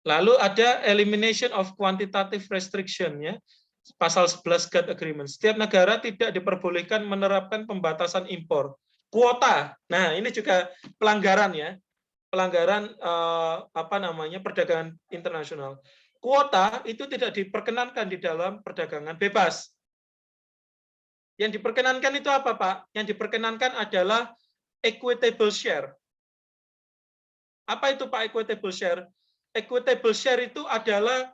Lalu ada elimination of quantitative restriction, ya. Pasal 11 GATT Agreement. Setiap negara tidak diperbolehkan menerapkan pembatasan impor. Kuota. Nah, ini juga pelanggaran, ya. Pelanggaran apa namanya, perdagangan internasional. Kuota itu tidak diperkenankan di dalam perdagangan bebas. Yang diperkenankan itu apa, Pak? Yang diperkenankan adalah equitable share. Apa itu Pak equitable share? Equitable share itu adalah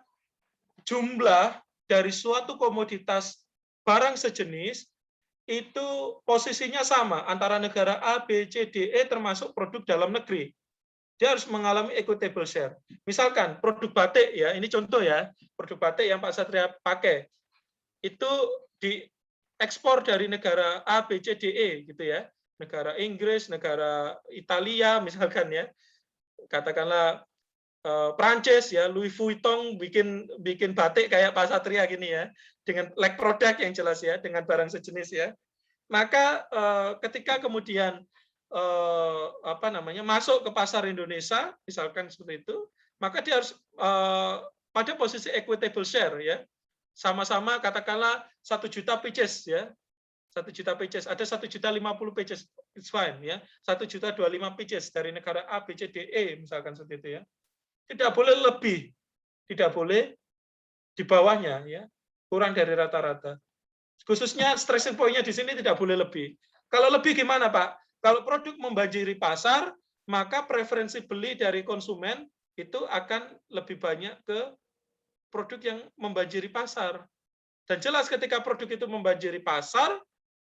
jumlah dari suatu komoditas barang sejenis itu posisinya sama antara negara A, B, C, D, E termasuk produk dalam negeri. Dia harus mengalami equitable share. Misalkan produk batik, ya, ini contoh, ya, produk batik yang Pak Satria pakai itu diekspor dari negara A, B, C, D, E gitu, ya. Negara Inggris, negara Italia misalkan, ya. Katakanlah Prancis, ya, Louis Vuitton bikin batik kayak Pak Satria gini, ya, dengan like produk yang jelas, ya, dengan barang sejenis, ya. Maka ketika kemudian apa namanya, masuk ke pasar Indonesia, misalkan seperti itu, maka dia harus pada posisi equitable share, ya. Sama-sama katakanlah 1 juta pieces, ya. 1 juta pieces, ada 1.050.000 pieces, it's fine, ya. 1.025.000 pieces dari negara A, B, C, D, E misalkan seperti itu, ya. Tidak boleh lebih, tidak boleh di bawahnya, ya, kurang dari rata-rata. Khususnya stressing point-nya di sini tidak boleh lebih. Kalau lebih gimana, Pak? Kalau produk membanjiri pasar, maka preferensi beli dari konsumen itu akan lebih banyak ke produk yang membanjiri pasar. Dan jelas ketika produk itu membanjiri pasar,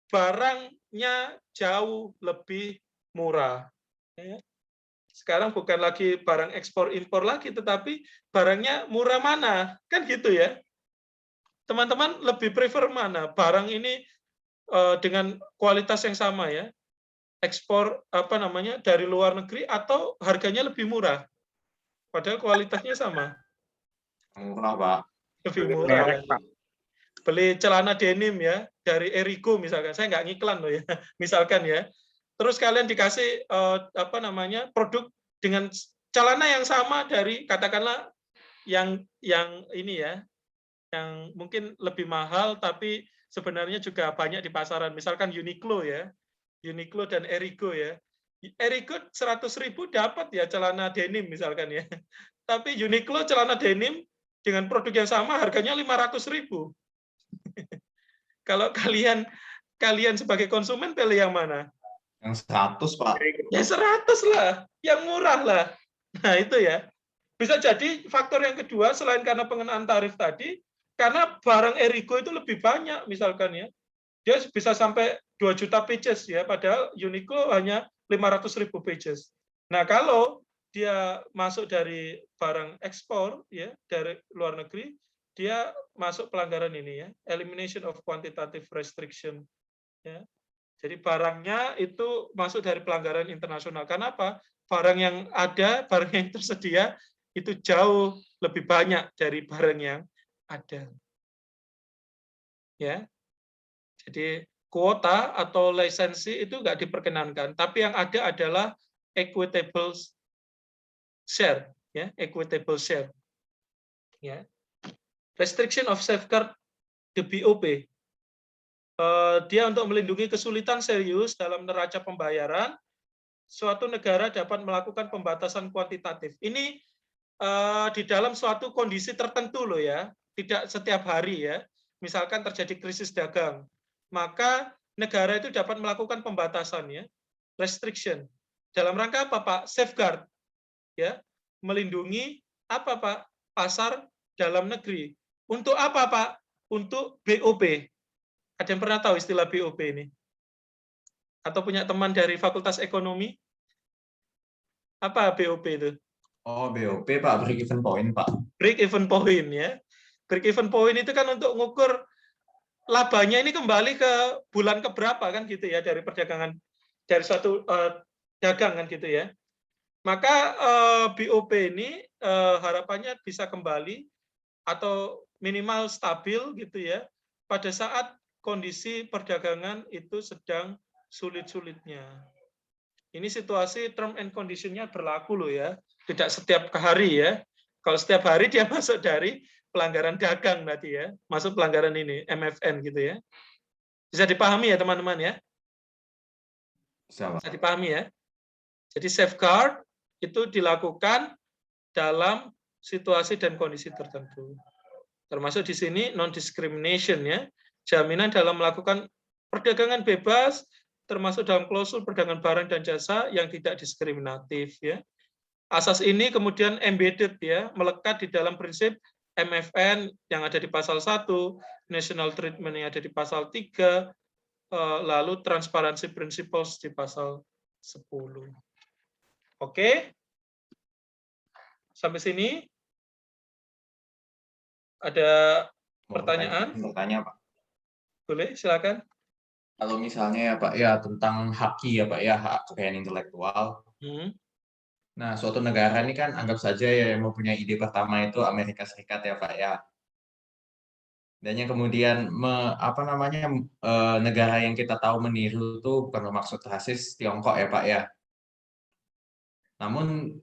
barangnya jauh lebih murah. Sekarang bukan lagi barang ekspor impor lagi, tetapi barangnya murah mana, kan gitu, ya. Teman-teman lebih prefer mana? Barang ini dengan kualitas yang sama, ya, ekspor apa namanya dari luar negeri atau harganya lebih murah, padahal kualitasnya sama. Murah, Pak. Lebih murah. Merek, Pak. Beli celana denim, ya, dari Erigo misalkan, saya nggak ngiklan loh, ya, misalkan, ya. Terus kalian dikasih apa namanya produk dengan celana yang sama dari katakanlah yang ini ya, yang mungkin lebih mahal tapi sebenarnya juga banyak di pasaran. Misalkan Uniqlo ya, Uniqlo dan Erigo ya. Erigo 100.000 dapat ya celana denim misalkan ya. Tapi Uniqlo celana denim dengan produk yang sama harganya 500.000. Kalau kalian sebagai konsumen pilih yang mana? Yang 100, Pak. Ya 100 lah, yang murah lah. Nah itu ya. Bisa jadi faktor yang kedua selain karena pengenaan tarif tadi, karena barang Erigo itu lebih banyak misalkan ya. Dia bisa sampai 2 juta pages ya, padahal Uniqlo hanya 500.000 pages. Nah, kalau dia masuk dari barang ekspor ya, dari luar negeri, dia masuk pelanggaran ini ya, elimination of quantitative restriction ya. Jadi barangnya itu masuk dari pelanggaran internasional. Karena apa? Barang yang ada, barang yang tersedia itu jauh lebih banyak dari barang yang ada. Ya. Jadi kuota atau lisensi itu nggak diperkenankan, tapi yang ada adalah equitable share, ya, equitable share. Ya. Restriction of safeguard the BOP. Dia untuk melindungi kesulitan serius dalam neraca pembayaran, suatu negara dapat melakukan pembatasan kuantitatif. Ini di dalam suatu kondisi tertentu loh ya, tidak setiap hari ya. Misalkan terjadi krisis dagang, maka negara itu dapat melakukan pembatasan ya, restriction. Dalam rangka apa Pak? Safeguard, ya, melindungi apa Pak? Pasar dalam negeri. Untuk apa Pak? Untuk BOP. Ada yang pernah tahu istilah BOP ini? Atau punya teman dari Fakultas Ekonomi? Apa BOP itu? Oh, BOP Pak, break even point Pak. Break even point ya. Break even point itu kan untuk mengukur labanya ini kembali ke bulan keberapa kan gitu ya dari perdagangan dari suatu dagang kan gitu ya. Maka BOP ini harapannya bisa kembali atau minimal stabil gitu ya pada saat kondisi perdagangan itu sedang sulit-sulitnya. Ini situasi term and condition-nya berlaku loh ya, tidak setiap hari ya. Kalau setiap hari dia masuk dari pelanggaran dagang tadi ya, masuk pelanggaran ini MFN gitu ya. Bisa dipahami ya teman-teman ya? Bisa dipahami ya? Jadi safeguard itu dilakukan dalam situasi dan kondisi tertentu. Termasuk di sini non-discrimination ya, jaminan dalam melakukan perdagangan bebas, termasuk dalam klausul perdagangan barang dan jasa yang tidak diskriminatif ya. Asas ini kemudian embedded ya, melekat di dalam prinsip MFN yang ada di pasal 1, national treatment yang ada di pasal 3, lalu transparency principles di pasal 10. Oke? Sampai sini? Ada pertanyaan? Bertanya, Pak. Boleh, silakan. Kalau misalnya ya Pak, ya tentang haki ya Pak, ya hak kekayaan intelektual. Nah, suatu negara ini kan anggap saja ya yang mempunyai ide pertama itu Amerika Serikat ya Pak ya. Dan yang kemudian negara yang kita tahu meniru itu bukan bermaksud rasis Tiongkok ya Pak ya. Namun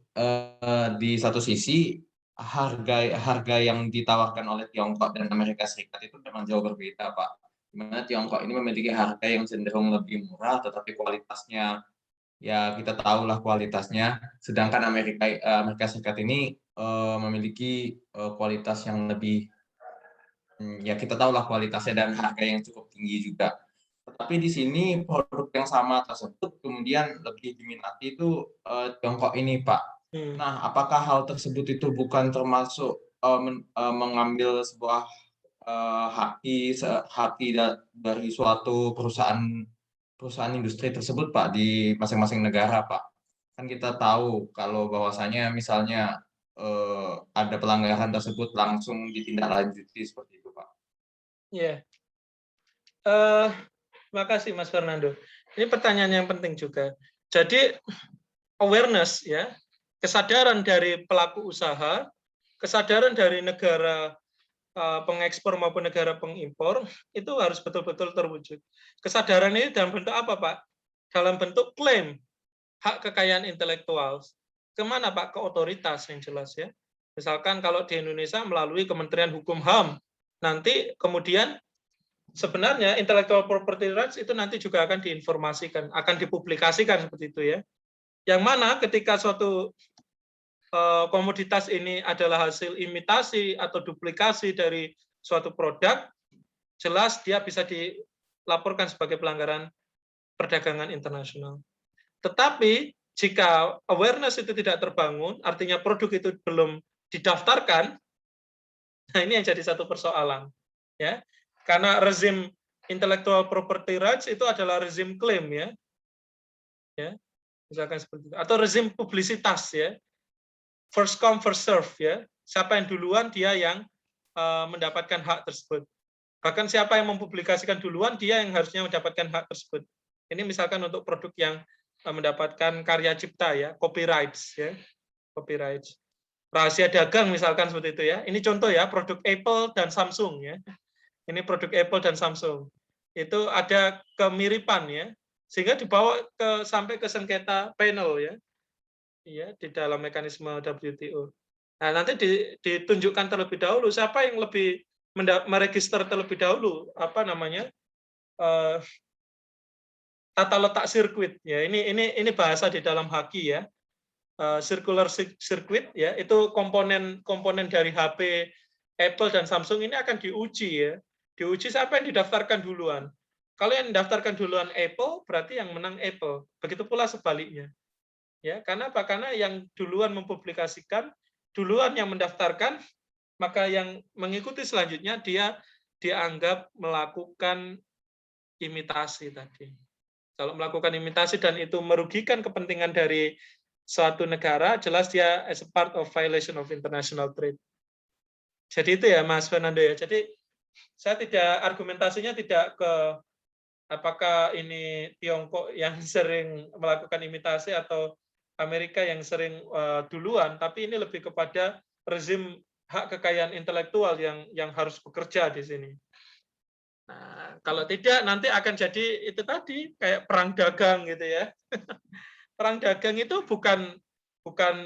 di satu sisi harga yang ditawarkan oleh Tiongkok dan Amerika Serikat itu memang jauh berbeda Pak. Di mana Tiongkok ini memiliki harga yang cenderung lebih murah, tetapi kualitasnya ya kita tahulah kualitasnya. Sedangkan Amerika Serikat ini memiliki kualitas yang lebih ya kita tahulah kualitasnya dan harga yang cukup tinggi juga. Tetapi di sini produk yang sama tersebut kemudian lebih diminati itu Tiongkok ini Pak. Nah, apakah hal tersebut itu bukan termasuk mengambil sebuah haki dari suatu perusahaan industri tersebut Pak di masing-masing negara Pak? Kan kita tahu kalau bahwasanya misalnya ada pelanggaran tersebut langsung ditindaklanjuti seperti itu Pak. Ya. Makasih Mas Fernando. Ini pertanyaan yang penting juga. Jadi awareness ya, kesadaran dari pelaku usaha, kesadaran dari negara pengekspor maupun negara pengimpor itu harus betul-betul terwujud. Kesadaran ini dalam bentuk apa Pak? Dalam bentuk klaim hak kekayaan intelektual. kemana Pak? Ke otoritas yang jelas ya. Misalkan kalau di Indonesia melalui Kementerian Hukum HAM, nanti kemudian sebenarnya intellectual property rights itu nanti juga akan diinformasikan, akan dipublikasikan seperti itu ya. Yang mana ketika suatu komoditas ini adalah hasil imitasi atau duplikasi dari suatu produk, jelas dia bisa dilaporkan sebagai pelanggaran perdagangan internasional. Tetapi jika awareness itu tidak terbangun, artinya produk itu belum didaftarkan, nah ini yang jadi satu persoalan, ya. Karena rezim intellectual property rights itu adalah rezim klaim, ya, misalkan seperti itu, atau rezim publisitas, ya, first come first serve, ya. Siapa yang duluan dia yang mendapatkan hak tersebut. Bahkan siapa yang mempublikasikan duluan dia yang harusnya mendapatkan hak tersebut. Ini misalkan untuk produk yang mendapatkan karya cipta, ya, copyrights, ya, copyrights. Rahasia dagang misalkan seperti itu, ya. Ini contoh ya, produk Apple dan Samsung, ya. Ini produk Apple dan Samsung. Itu ada kemiripan, ya. Sehingga dibawa sampai ke sengketa panel, ya. Iya, di dalam mekanisme WTO. Nah, nanti ditunjukkan terlebih dahulu siapa yang lebih meregister terlebih dahulu tata letak sirkuit, ya. Ini bahasa di dalam haki, ya. Circular circuit, ya, itu komponen dari HP Apple dan Samsung ini akan diuji, ya. Diuji siapa yang didaftarkan duluan. Kalau yang didaftarkan duluan Apple, berarti yang menang Apple. Begitu pula sebaliknya. Ya, karena apa? Karena yang duluan mempublikasikan, duluan yang mendaftarkan, maka yang mengikuti selanjutnya dia dianggap melakukan imitasi tadi. Kalau melakukan imitasi dan itu merugikan kepentingan dari suatu negara, jelas dia as a part of violation of international trade. Jadi itu ya Mas Fernando ya. Jadi saya argumentasinya tidak ke apakah ini Tiongkok yang sering melakukan imitasi atau Amerika yang sering duluan, tapi ini lebih kepada rezim hak kekayaan intelektual yang harus bekerja di sini. Nah, kalau tidak nanti akan jadi itu tadi kayak perang dagang gitu ya. Perang dagang itu bukan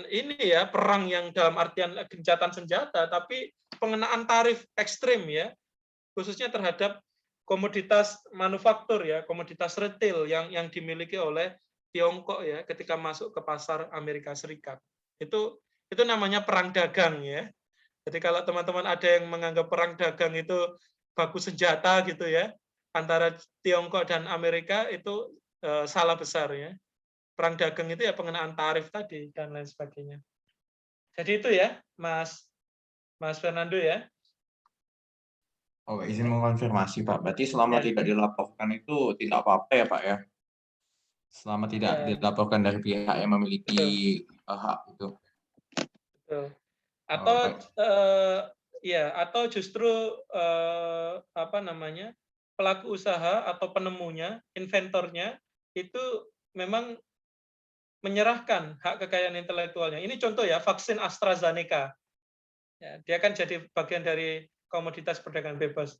ini ya, perang yang dalam artian gencatan senjata, tapi pengenaan tarif ekstrim ya, khususnya terhadap komoditas manufaktur ya, komoditas retail yang dimiliki oleh Tiongkok ya, ketika masuk ke pasar Amerika Serikat. Itu namanya perang dagang ya. Jadi kalau teman-teman ada yang menganggap perang dagang itu baku senjata gitu ya, antara Tiongkok dan Amerika itu salah besar ya. Perang dagang itu ya pengenaan tarif tadi dan lain sebagainya. Jadi itu ya, Mas Fernando ya. Oh, izin mengonfirmasi Pak. Berarti selama tidak dilaporkan itu tidak apa-apa ya Pak ya? Selama tidak dilaporkan dari pihak yang memiliki hak itu. Betul. Atau atau justru pelaku usaha atau penemunya, inventornya itu memang menyerahkan hak kekayaan intelektualnya. Ini contoh ya, vaksin AstraZeneca. Ya, dia kan jadi bagian dari komoditas perdagangan bebas.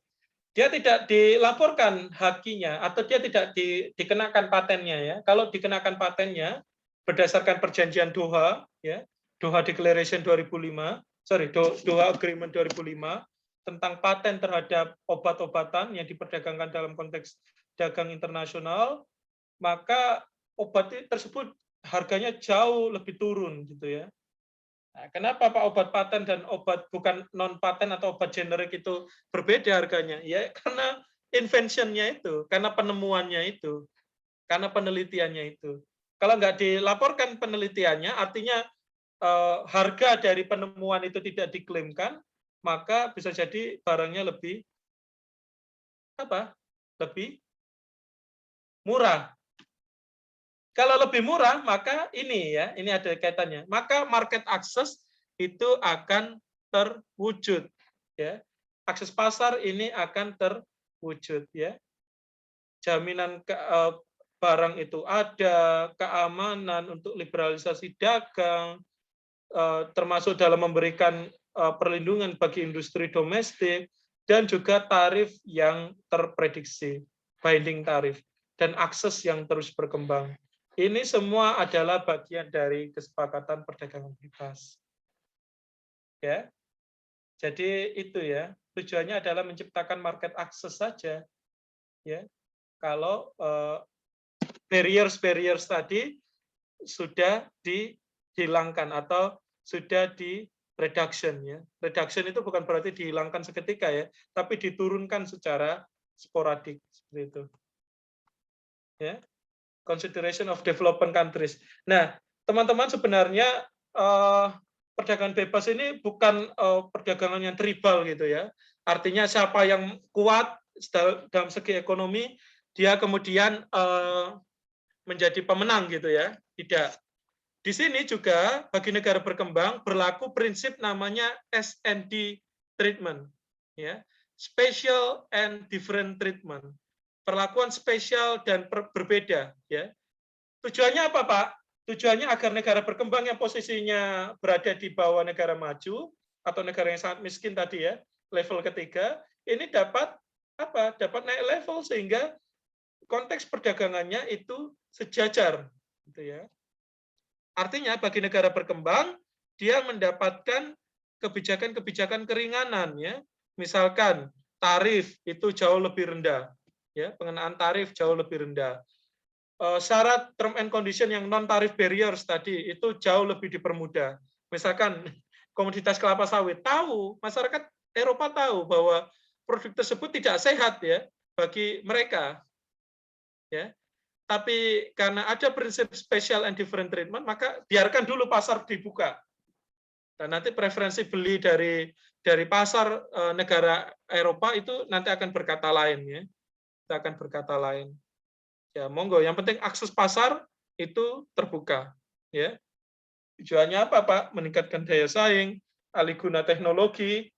Dia tidak dilaporkan hakinya atau dia tidak dikenakan patennya ya. Kalau dikenakan patennya berdasarkan perjanjian Doha ya, Doha Declaration 2005, Doha Agreement 2005 tentang paten terhadap obat-obatan yang diperdagangkan dalam konteks dagang internasional, maka obat tersebut harganya jauh lebih turun gitu ya. Nah, kenapa Pak obat paten dan obat bukan non paten atau obat generik itu berbeda harganya? Ya karena invention-nya itu, karena penemuannya itu, karena penelitiannya itu. Kalau nggak dilaporkan penelitiannya, artinya harga dari penemuan itu tidak diklaimkan, maka bisa jadi barangnya lebih murah. Kalau lebih murah, maka ini ada kaitannya. Maka market access itu akan terwujud. Ya. Akses pasar ini akan terwujud. Ya. Jaminan barang itu ada, keamanan untuk liberalisasi dagang, termasuk dalam memberikan perlindungan bagi industri domestik, dan juga tarif yang terprediksi, binding tarif, dan akses yang terus berkembang. Ini semua adalah bagian dari kesepakatan perdagangan bebas. Ya. Jadi itu ya, tujuannya adalah menciptakan market access saja. Ya. Kalau barriers tadi sudah dihilangkan atau sudah di reduction ya. Reduction itu bukan berarti dihilangkan seketika ya, tapi diturunkan secara sporadik seperti itu. Ya. Consideration of developing countries. Nah, teman-teman sebenarnya perdagangan bebas ini bukan perdagangan yang tribal gitu ya. Artinya siapa yang kuat dalam segi ekonomi, dia kemudian menjadi pemenang gitu ya. Tidak. Di sini juga bagi negara berkembang berlaku prinsip namanya S&D treatment, ya, special and different treatment, perlakuan spesial dan berbeda, ya. Tujuannya apa, Pak? Tujuannya agar negara berkembang yang posisinya berada di bawah negara maju atau negara yang sangat miskin tadi ya, level ketiga, ini dapat apa? Dapat naik level sehingga konteks perdagangannya itu sejajar, gitu ya. Artinya bagi negara berkembang dia mendapatkan kebijakan-kebijakan keringanan ya. Misalkan tarif itu jauh lebih rendah ya, pengenaan tarif jauh lebih rendah. Syarat term and condition yang non tarif barriers tadi itu jauh lebih dipermudah. Misalkan komoditas kelapa sawit, tahu masyarakat Eropa tahu bahwa produk tersebut tidak sehat ya bagi mereka. Ya. Tapi karena ada prinsip special and different treatment, maka biarkan dulu pasar dibuka. Dan nanti preferensi beli dari pasar negara Eropa itu nanti akan berkata lain ya. Kita akan berkata lain. Ya, monggo, yang penting akses pasar itu terbuka, ya. Tujuannya apa, Pak? Meningkatkan daya saing, alih guna teknologi,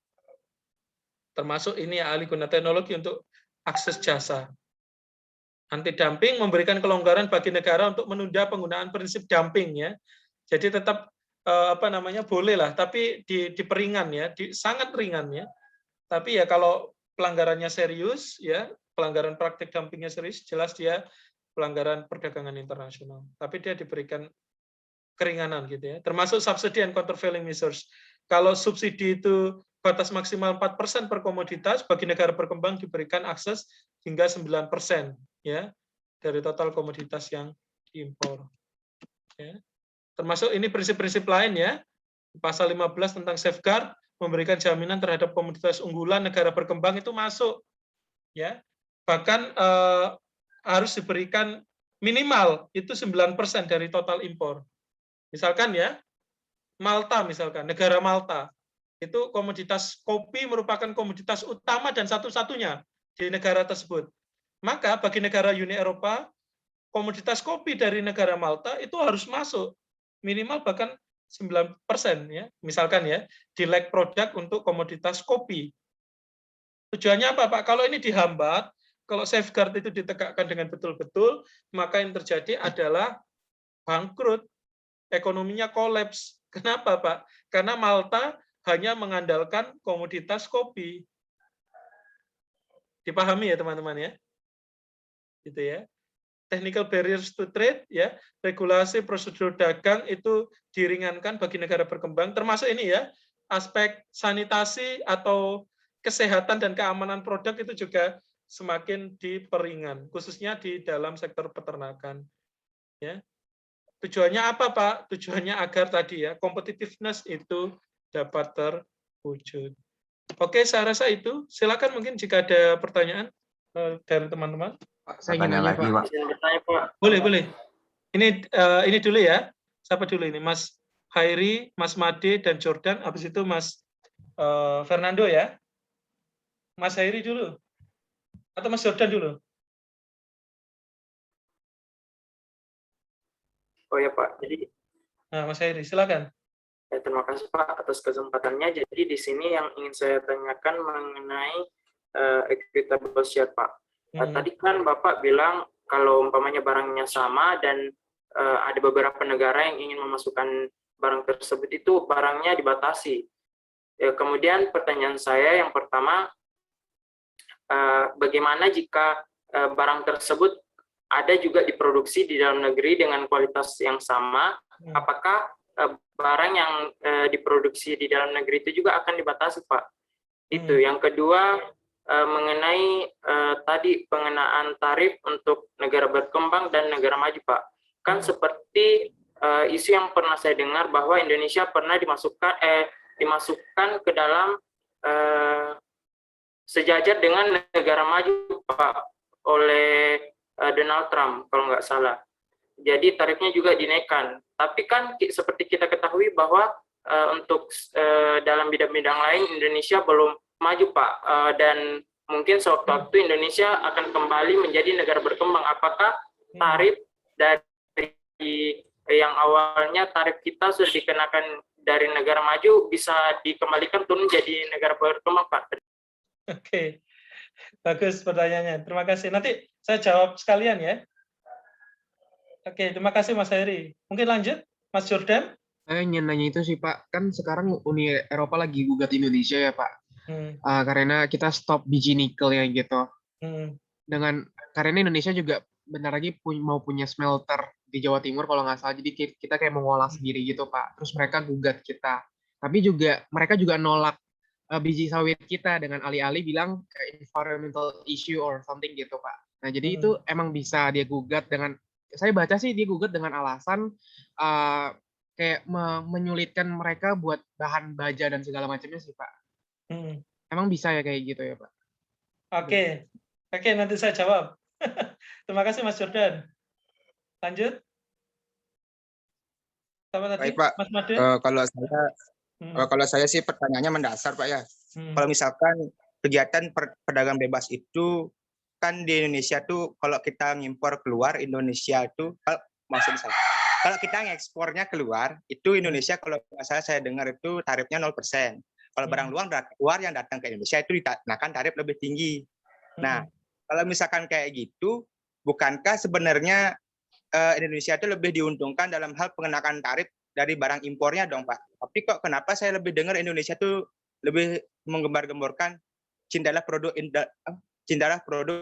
termasuk ini alih guna teknologi untuk akses jasa. Anti dumping memberikan kelonggaran bagi negara untuk menunda penggunaan prinsip dumping ya. Jadi tetap boleh lah, tapi diperingan ya, sangat ringan ya. Tapi ya kalau pelanggarannya serius ya, pelanggaran praktik dumpingnya serius, jelas dia pelanggaran perdagangan internasional. Tapi dia diberikan keringanan gitu ya. Termasuk subsidi and countervailing measures. Kalau subsidi itu batas maksimal 4% per komoditas, bagi negara berkembang diberikan akses hingga 9% ya dari total komoditas yang diimpor. Ya. Termasuk ini prinsip-prinsip lain ya. Pasal 15 tentang safeguard memberikan jaminan terhadap komoditas unggulan negara berkembang itu masuk. Ya. Bahkan harus diberikan minimal itu 9% dari total impor. Misalkan ya, Malta misalkan, negara Malta, itu komoditas kopi merupakan komoditas utama dan satu-satunya di negara tersebut. Maka bagi negara Uni Eropa, komoditas kopi dari negara Malta itu harus masuk minimal bahkan 9% ya. Misalkan ya, di leg produk untuk komoditas kopi. Tujuannya apa, Pak? Kalau ini dihambat, kalau safeguard itu ditegakkan dengan betul-betul, maka yang terjadi adalah bangkrut, ekonominya kolaps. Kenapa, Pak? Karena Malta hanya mengandalkan komoditas kopi. Dipahami ya, teman-teman ya? Gitu ya. Technical barriers to trade ya, regulasi prosedur dagang itu diringankan bagi negara berkembang, termasuk ini ya, aspek sanitasi atau kesehatan dan keamanan produk itu juga semakin diperingan, khususnya di dalam sektor peternakan. Ya. Tujuannya apa, Pak? Tujuannya agar tadi ya, competitiveness itu dapat terwujud. Oke, saya rasa itu. Silakan mungkin jika ada pertanyaan dari teman-teman. Pak, saya ingin nanya, Pak. Boleh. Ini dulu ya. Siapa dulu ini? Mas Hairi, Mas Made, dan Jordan. Habis itu Mas Fernando ya. Mas Hairi dulu. Atau Mas Jordan dulu? Oh ya Pak, jadi Nah, Mas Hairi, silakan. Terima kasih Pak atas kesempatannya. Jadi di sini yang ingin saya tanyakan mengenai equitable share Pak. Tadi kan Bapak bilang kalau umpamanya barangnya sama dan ada beberapa negara yang ingin memasukkan barang tersebut itu barangnya dibatasi. Kemudian pertanyaan saya yang pertama, bagaimana jika barang tersebut ada juga diproduksi di dalam negeri dengan kualitas yang sama, apakah barang yang diproduksi di dalam negeri itu juga akan dibatasi, Pak? Itu. Yang kedua, mengenai tadi pengenaan tarif untuk negara berkembang dan negara maju, Pak. Kan seperti isu yang pernah saya dengar bahwa Indonesia pernah dimasukkan ke dalam sejajar dengan negara maju, Pak, oleh Donald Trump kalau nggak salah. Jadi tarifnya juga dinaikkan. Tapi kan seperti kita ketahui bahwa untuk dalam bidang-bidang lain Indonesia belum maju, Pak, dan mungkin sewaktu-waktu Indonesia akan kembali menjadi negara berkembang. Apakah tarif dari yang awalnya tarif kita sudah dikenakan dari negara maju bisa dikembalikan turun jadi negara berkembang, Pak? Oke, bagus pertanyaannya. Terima kasih. Nanti saya jawab sekalian ya. Oke, terima kasih Mas Heri. Mungkin lanjut, Mas Jordan. Saya ingin nanya itu sih Pak, kan sekarang Uni Eropa lagi gugat Indonesia ya Pak, karena kita stop biji nikel ya gitu. Karena Indonesia juga bentar lagi mau punya smelter di Jawa Timur kalau nggak salah, jadi kita kayak mau ngolah sendiri gitu Pak. Terus mereka gugat kita, tapi juga mereka juga nolak biji sawit kita dengan alih-alih bilang environmental issue or something gitu Pak. Nah jadi itu emang bisa dia gugat dengan, saya baca sih dia gugat dengan alasan kayak menyulitkan mereka buat bahan baja dan segala macamnya sih Pak. Emang bisa ya kayak gitu ya Pak? Oke, nanti saya jawab. Terima kasih Mas Jordan. Lanjut. Sama tadi, Baik Pak, Mas Made. Kalau saya sih pertanyaannya mendasar Pak ya. Kalau misalkan kegiatan perdagangan bebas itu kan di Indonesia tuh kalau kita ngimpor keluar Indonesia itu kalau kita ngekspornya keluar itu Indonesia kalau saya dengar itu tarifnya 0%. Kalau barang luar yang datang ke Indonesia itu dikenakan tarif lebih tinggi. Nah, kalau misalkan kayak gitu, bukankah sebenarnya Indonesia itu lebih diuntungkan dalam hal pengenakan tarif dari barang impornya dong Pak? Tapi kok kenapa saya lebih dengar Indonesia tuh lebih menggembar-gemborkan cintalah produk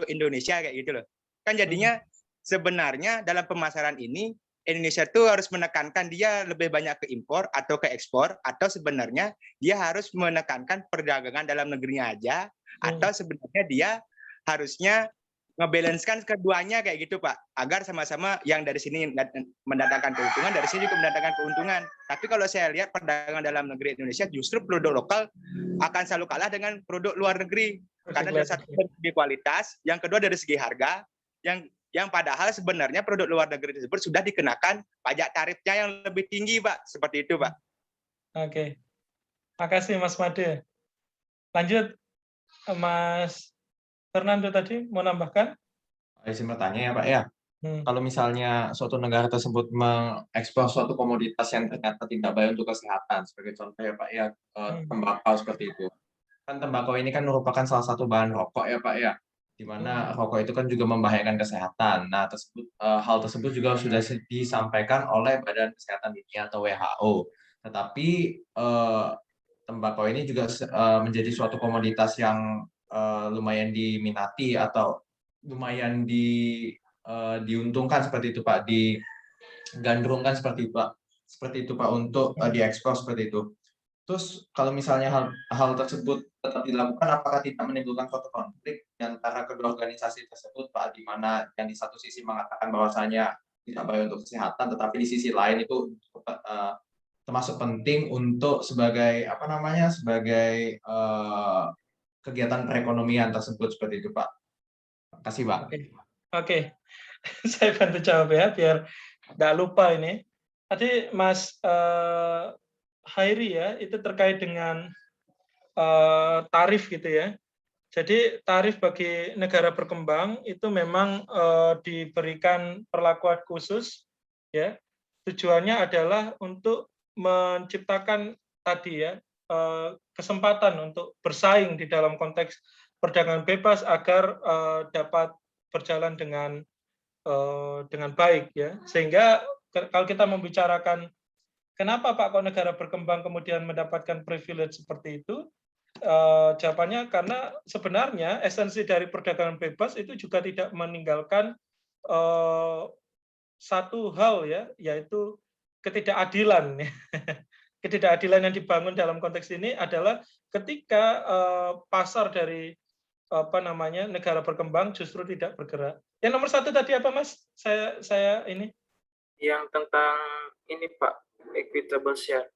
Indonesia kayak gitu loh. Kan jadinya sebenarnya dalam pemasaran ini Indonesia tuh harus menekankan dia lebih banyak ke impor atau ke ekspor, atau sebenarnya dia harus menekankan perdagangan dalam negerinya aja, atau sebenarnya dia harusnya ngebalancekan keduanya kayak gitu Pak, agar sama-sama yang dari sini mendatangkan keuntungan, dari sini juga mendatangkan keuntungan. Tapi kalau saya lihat perdagangan dalam negeri Indonesia justru produk lokal akan selalu kalah dengan produk luar negeri, karena dari satu dari segi kualitas, yang kedua dari segi harga, yang padahal sebenarnya produk luar negeri tersebut sudah dikenakan pajak tarifnya yang lebih tinggi Pak, seperti itu Pak. Oke, makasih Mas Made. Lanjut, Mas Fernando tadi mau nambahkan? Saya bertanya ya Pak ya, kalau misalnya suatu negara tersebut mengekspor suatu komoditas yang ternyata tidak baik untuk kesehatan, sebagai contoh ya Pak ya, tembakau seperti itu. Kan tembakau ini kan merupakan salah satu bahan rokok ya Pak ya, di mana rokok itu kan juga membahayakan kesehatan. Nah, hal tersebut juga sudah disampaikan oleh Badan Kesehatan Dunia atau WHO. Tetapi tembakau ini juga menjadi suatu komoditas yang lumayan diminati atau lumayan diuntungkan seperti itu Pak, digandrungkan seperti itu Pak untuk diekspor seperti itu. Terus kalau misalnya hal tersebut tetap dilakukan, apakah tidak menimbulkan suatu konflik antara kedua organisasi tersebut Pak, di mana yang di satu sisi mengatakan bahwasanya tidak baik untuk kesehatan, tetapi di sisi lain itu termasuk penting untuk sebagai kegiatan perekonomian tersebut seperti itu Pak. Terima kasih Pak. Oke. Saya bantu jawab ya biar nggak lupa ini. Tadi Mas Hairi ya, itu terkait dengan tarif gitu ya. Jadi tarif bagi negara berkembang itu memang diberikan perlakuan khusus ya. Tujuannya adalah untuk menciptakan tadi ya kesempatan untuk bersaing di dalam konteks perdagangan bebas agar dapat berjalan dengan baik ya. Sehingga kalau kita membicarakan kenapa Pak kok negara berkembang kemudian mendapatkan privilege seperti itu? Jawabannya karena sebenarnya esensi dari perdagangan bebas itu juga tidak meninggalkan satu hal ya, yaitu ketidakadilan. Ketidakadilan yang dibangun dalam konteks ini adalah ketika pasar dari negara berkembang justru tidak bergerak. Yang nomor 1 tadi apa, Mas? Saya ini. Yang tentang ini, Pak, equitable share.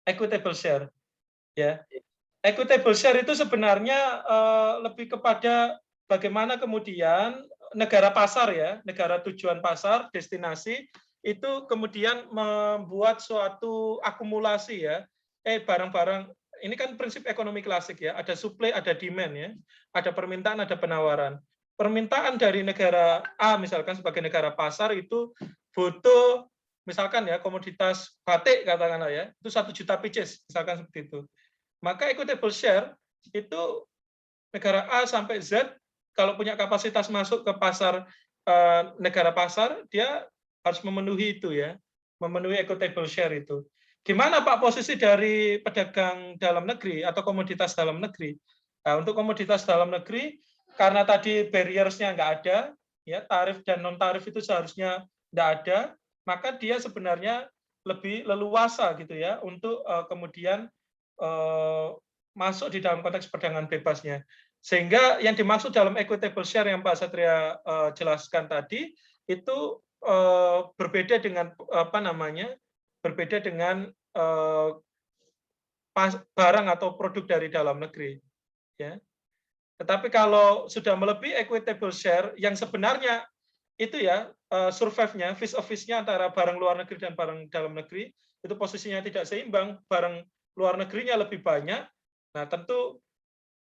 Equitable share, ya. Equitable share itu sebenarnya lebih kepada bagaimana kemudian negara pasar ya, negara tujuan pasar, destinasi, itu kemudian membuat suatu akumulasi ya, barang-barang, ini kan prinsip ekonomi klasik ya, ada supply, ada demand ya, ada permintaan, ada penawaran. Permintaan dari negara A misalkan sebagai negara pasar itu butuh misalkan ya komoditas batik katakanlah ya, itu 1 juta pieces misalkan seperti itu. Maka equitable share itu negara A sampai Z kalau punya kapasitas masuk ke pasar negara pasar, dia harus memenuhi itu ya, memenuhi equitable share itu. Gimana Pak posisi dari pedagang dalam negeri atau komoditas dalam negeri? Nah, untuk komoditas dalam negeri, karena tadi barriers-nya nggak ada, ya tarif dan non tarif itu seharusnya nggak ada, maka dia sebenarnya lebih leluasa gitu ya untuk kemudian masuk di dalam konteks perdagangan bebasnya. Sehingga yang dimaksud dalam equitable share yang Pak Satria jelaskan tadi itu berbeda dengan berbeda dengan barang atau produk dari dalam negeri. Ya. Tetapi kalau sudah melebihi equitable share yang sebenarnya itu ya survive-nya, vis a vis-nya antara barang luar negeri dan barang dalam negeri itu posisinya tidak seimbang, barang luar negerinya lebih banyak. Nah, tentu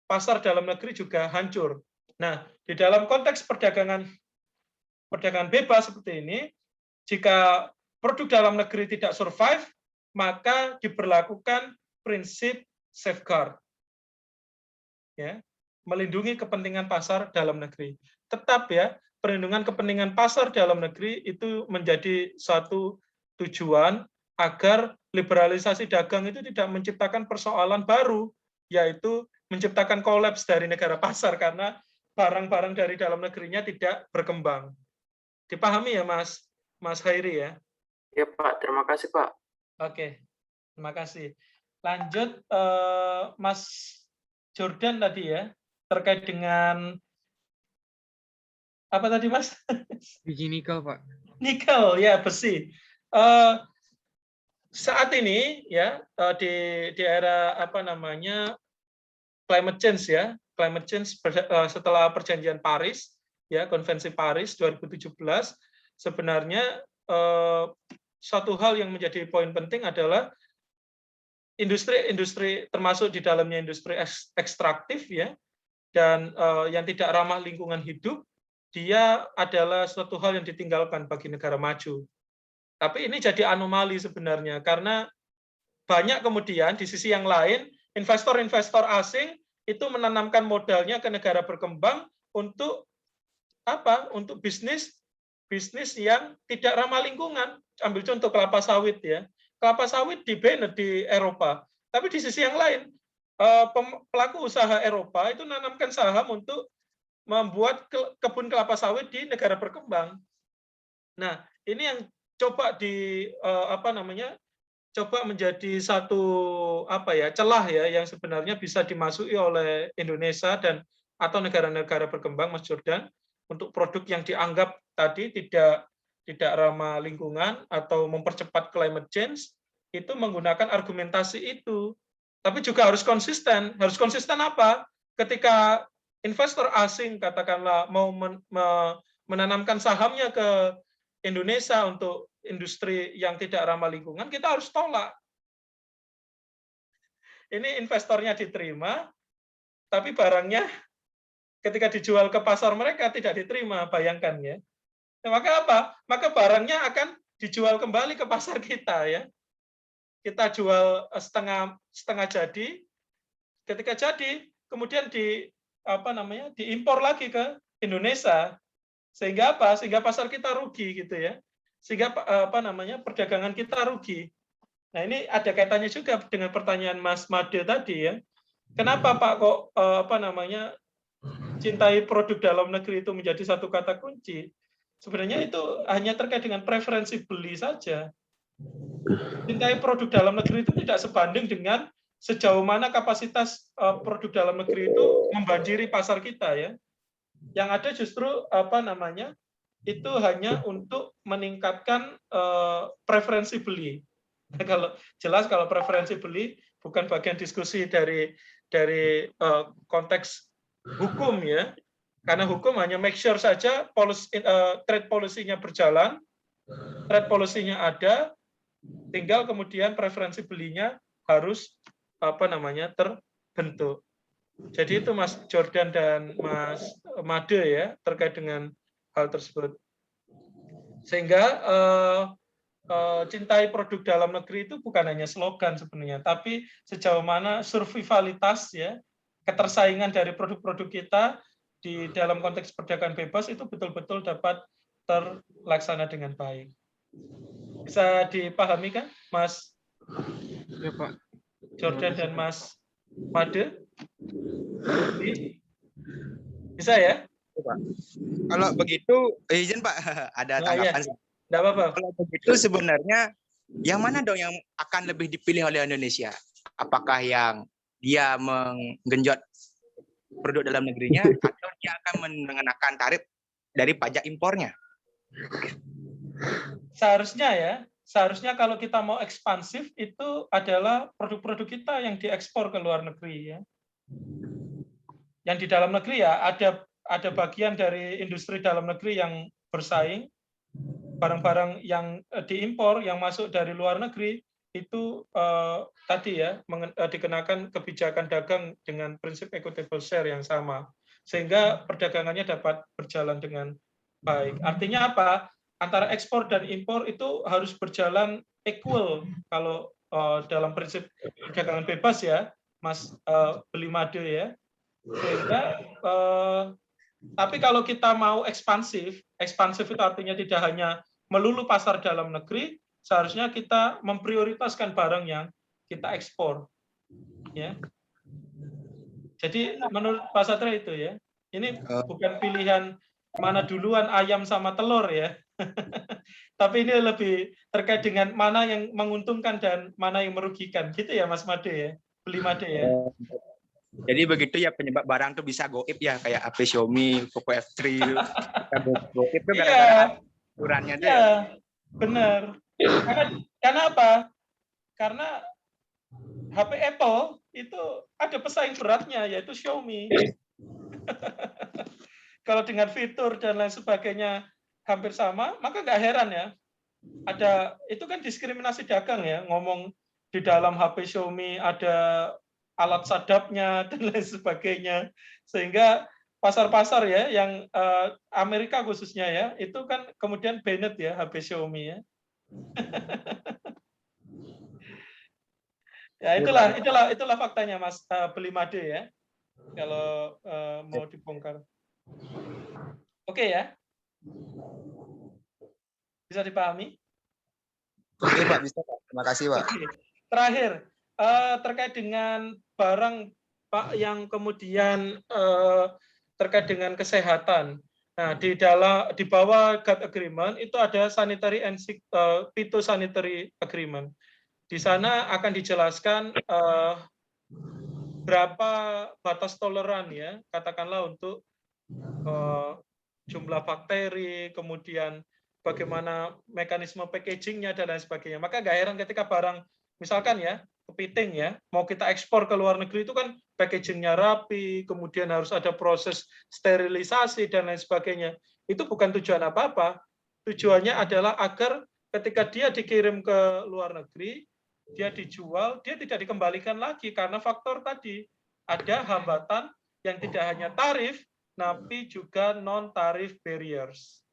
pasar dalam negeri juga hancur. Nah, di dalam konteks perdagangan bebas seperti ini, jika produk dalam negeri tidak survive, maka diberlakukan prinsip safeguard. Ya, melindungi kepentingan pasar dalam negeri. Tetap ya, perlindungan kepentingan pasar dalam negeri itu menjadi satu tujuan agar liberalisasi dagang itu tidak menciptakan persoalan baru, yaitu menciptakan kolaps dari negara pasar karena barang-barang dari dalam negerinya tidak berkembang. Dipahami ya Mas Khairi ya? Ya Pak, terima kasih Pak. Oke, terima kasih. Lanjut Mas Jordan tadi ya, terkait dengan apa tadi Mas? Biji nikel Pak. Nikel ya, besi. Saat ini ya di era climate change ya, climate change setelah perjanjian Paris ya, konvensi Paris 2017, sebenarnya satu hal yang menjadi poin penting adalah industri termasuk di dalamnya industri ekstraktif ya, dan yang tidak ramah lingkungan hidup, dia adalah suatu hal yang ditinggalkan bagi negara maju. Tapi ini jadi anomali sebenarnya, karena banyak kemudian di sisi yang lain, investor-investor asing itu menanamkan modalnya ke negara berkembang untuk apa? Untuk bisnis yang tidak ramah lingkungan. Ambil contoh kelapa sawit ya. Kelapa sawit di-ban di Eropa. Tapi di sisi yang lain, pelaku usaha Eropa itu menanamkan saham untuk membuat kebun kelapa sawit di negara berkembang. Nah, ini yang coba coba menjadi satu celah ya yang sebenarnya bisa dimasuki oleh Indonesia dan atau negara-negara berkembang, Mas Jordan, untuk produk yang dianggap tadi tidak ramah lingkungan atau mempercepat climate change, itu menggunakan argumentasi itu. Tapi juga harus konsisten. Harus konsisten apa? Ketika investor asing katakanlah mau menanamkan sahamnya ke Indonesia untuk industri yang tidak ramah lingkungan, kita harus tolak. Ini investornya diterima, tapi barangnya ketika dijual ke pasar mereka tidak diterima, bayangkan ya. Nah, maka apa? Maka barangnya akan dijual kembali ke pasar kita ya. Kita jual setengah jadi, ketika jadi kemudian diimpor lagi ke Indonesia. Sehingga apa? Sehingga pasar kita rugi gitu ya. Sehingga perdagangan kita rugi. Nah, ini ada kaitannya juga dengan pertanyaan Mas Made tadi ya. Kenapa Pak kok cintai produk dalam negeri itu menjadi satu kata kunci? Sebenarnya itu hanya terkait dengan preferensi beli saja. Cintai produk dalam negeri itu tidak sebanding dengan sejauh mana kapasitas produk dalam negeri itu membanjiri pasar kita ya. Yang ada justru itu hanya untuk meningkatkan preferensi beli. Kalau jelas kalau preferensi beli bukan bagian diskusi dari konteks hukum ya, karena hukum hanya make sure saja trade policy-nya berjalan, trade policy-nya ada, tinggal kemudian preferensi belinya harus terbentuk. Jadi itu Mas Jordan dan Mas Made ya terkait dengan hal tersebut. Sehingga cintai produk dalam negeri itu bukan hanya slogan sebenarnya, tapi sejauh mana survivalitas ya, ketersaingan dari produk-produk kita di dalam konteks perdagangan bebas itu betul-betul dapat terlaksana dengan baik. Bisa dipahami kan, Mas? Ya, Pak. Jordan dan Mas Made? Bisa ya? Pak. Kalau begitu, izin Pak, ada tanggapan. Ya. Tidak apa-apa. Kalau begitu sebenarnya yang mana dong yang akan lebih dipilih oleh Indonesia? Apakah yang dia menggenjot produk dalam negerinya atau dia akan mengenakan tarif dari pajak impornya? Seharusnya kalau kita mau ekspansif itu adalah produk-produk kita yang diekspor ke luar negeri ya. Yang di dalam negeri ya ada bagian dari industri dalam negeri yang bersaing, barang-barang yang diimpor yang masuk dari luar negeri itu tadi ya dikenakan kebijakan dagang dengan prinsip equitable share yang sama, sehingga perdagangannya dapat berjalan dengan baik. Artinya apa? Antara ekspor dan impor itu harus berjalan equal kalau dalam prinsip perdagangan bebas ya, Mas Beli Made ya. Sehingga tapi kalau kita mau ekspansif itu artinya tidak hanya melulu pasar dalam negeri, seharusnya kita memprioritaskan barang yang kita ekspor. Ya. Jadi menurut Pak Satria itu ya, ini bukan pilihan mana duluan ayam sama telur ya, tapi ini lebih terkait dengan mana yang menguntungkan dan mana yang merugikan, gitu ya Mas Made ya, Beli Made ya. Jadi begitu ya penyebab barang tuh bisa goib ya, kayak HP Xiaomi, Poco F3 itu. Goib tuh gara-gara aturannya tuh. Iya, benar. Karena apa? Karena HP Apple itu ada pesaing beratnya yaitu Xiaomi. Kalau dengan fitur dan lain sebagainya hampir sama, maka nggak heran ya. Itu kan diskriminasi dagang ya, ngomong di dalam HP Xiaomi ada alat sadapnya dan lain sebagainya, sehingga pasar-pasar ya yang Amerika khususnya ya itu kan kemudian banned ya HP Xiaomi ya. Ya itulah faktanya Mas Beli Made ya kalau mau dibongkar. Oke ya, bisa dipahami? Oke Pak, bisa Pak. Terima kasih Pak. Oke. Terakhir terkait dengan barang Pak yang kemudian terkait dengan kesehatan. Nah, di bawah GATT Agreement itu ada sanitary and phytosanitary agreement. Di sana akan dijelaskan berapa batas toleran ya, katakanlah untuk jumlah bakteri, kemudian bagaimana mekanisme packagingnya dan lain sebagainya. Maka nggak heran ketika barang misalkan ya kepiting ya mau kita ekspor ke luar negeri itu kan packagingnya rapi, kemudian harus ada proses sterilisasi dan lain sebagainya. Itu bukan tujuan apa-apa. Tujuannya adalah agar ketika dia dikirim ke luar negeri, dia dijual, dia tidak dikembalikan lagi karena faktor tadi ada hambatan yang tidak hanya tarif, tapi juga non-tarif barriers.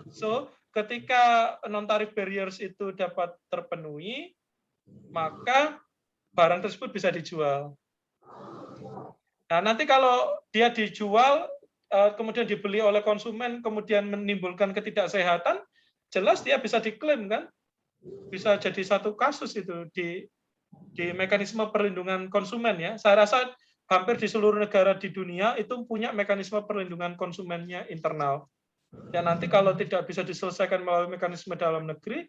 So, ketika non-tarif barriers itu dapat terpenuhi, maka barang tersebut bisa dijual. Nah, nanti kalau dia dijual, kemudian dibeli oleh konsumen, kemudian menimbulkan ketidaksehatan, jelas dia bisa diklaim kan? Bisa jadi satu kasus itu di mekanisme perlindungan konsumen ya. Saya rasa hampir di seluruh negara di dunia itu punya mekanisme perlindungan konsumennya internal. Ya nanti kalau tidak bisa diselesaikan melalui mekanisme dalam negeri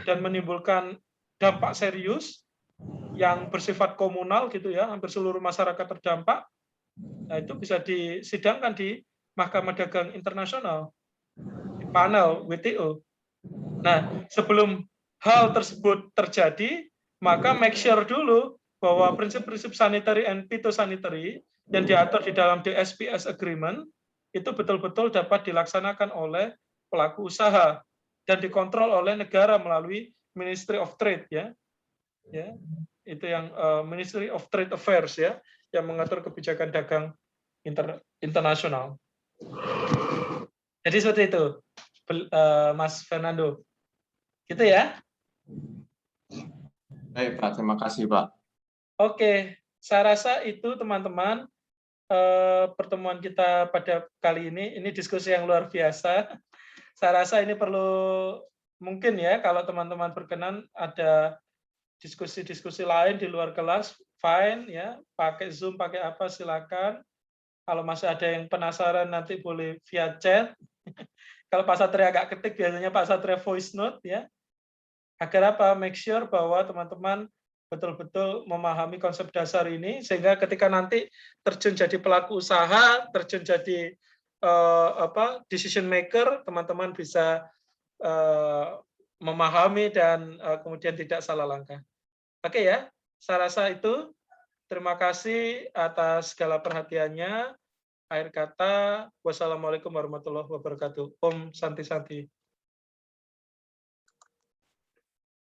dan menimbulkan dampak serius yang bersifat komunal gitu ya, hampir seluruh masyarakat terdampak, nah itu bisa disidangkan di Mahkamah Dagang Internasional, di panel WTO. Nah, sebelum hal tersebut terjadi, maka make sure dulu bahwa prinsip-prinsip sanitary and phytosanitary yang diatur di dalam DSPS Agreement itu betul-betul dapat dilaksanakan oleh pelaku usaha dan dikontrol oleh negara melalui Ministry of Trade ya. Itu yang Ministry of Trade Affairs ya, yang mengatur kebijakan dagang internasional. Jadi seperti itu, Mas Fernando. Gitu ya. Baik Pak, terima kasih Pak. Oke, saya rasa itu teman-teman pertemuan kita pada kali ini diskusi yang luar biasa. Saya rasa ini perlu mungkin ya kalau teman-teman berkenan ada diskusi-diskusi lain di luar kelas, fine ya, pakai Zoom, pakai apa silakan. Kalau masih ada yang penasaran nanti boleh via chat. Kalau Pak Satria agak ketik biasanya Pak Satria voice note ya. Agar apa? Make sure bahwa teman-teman betul-betul memahami konsep dasar ini sehingga ketika nanti terjun jadi pelaku usaha, terjun jadi decision maker, teman-teman bisa memahami dan kemudian tidak salah langkah. Oke ya, saya rasa itu. Terima kasih atas segala perhatiannya. Akhir kata, wassalamualaikum warahmatullahi wabarakatuh. Om Santi Santi.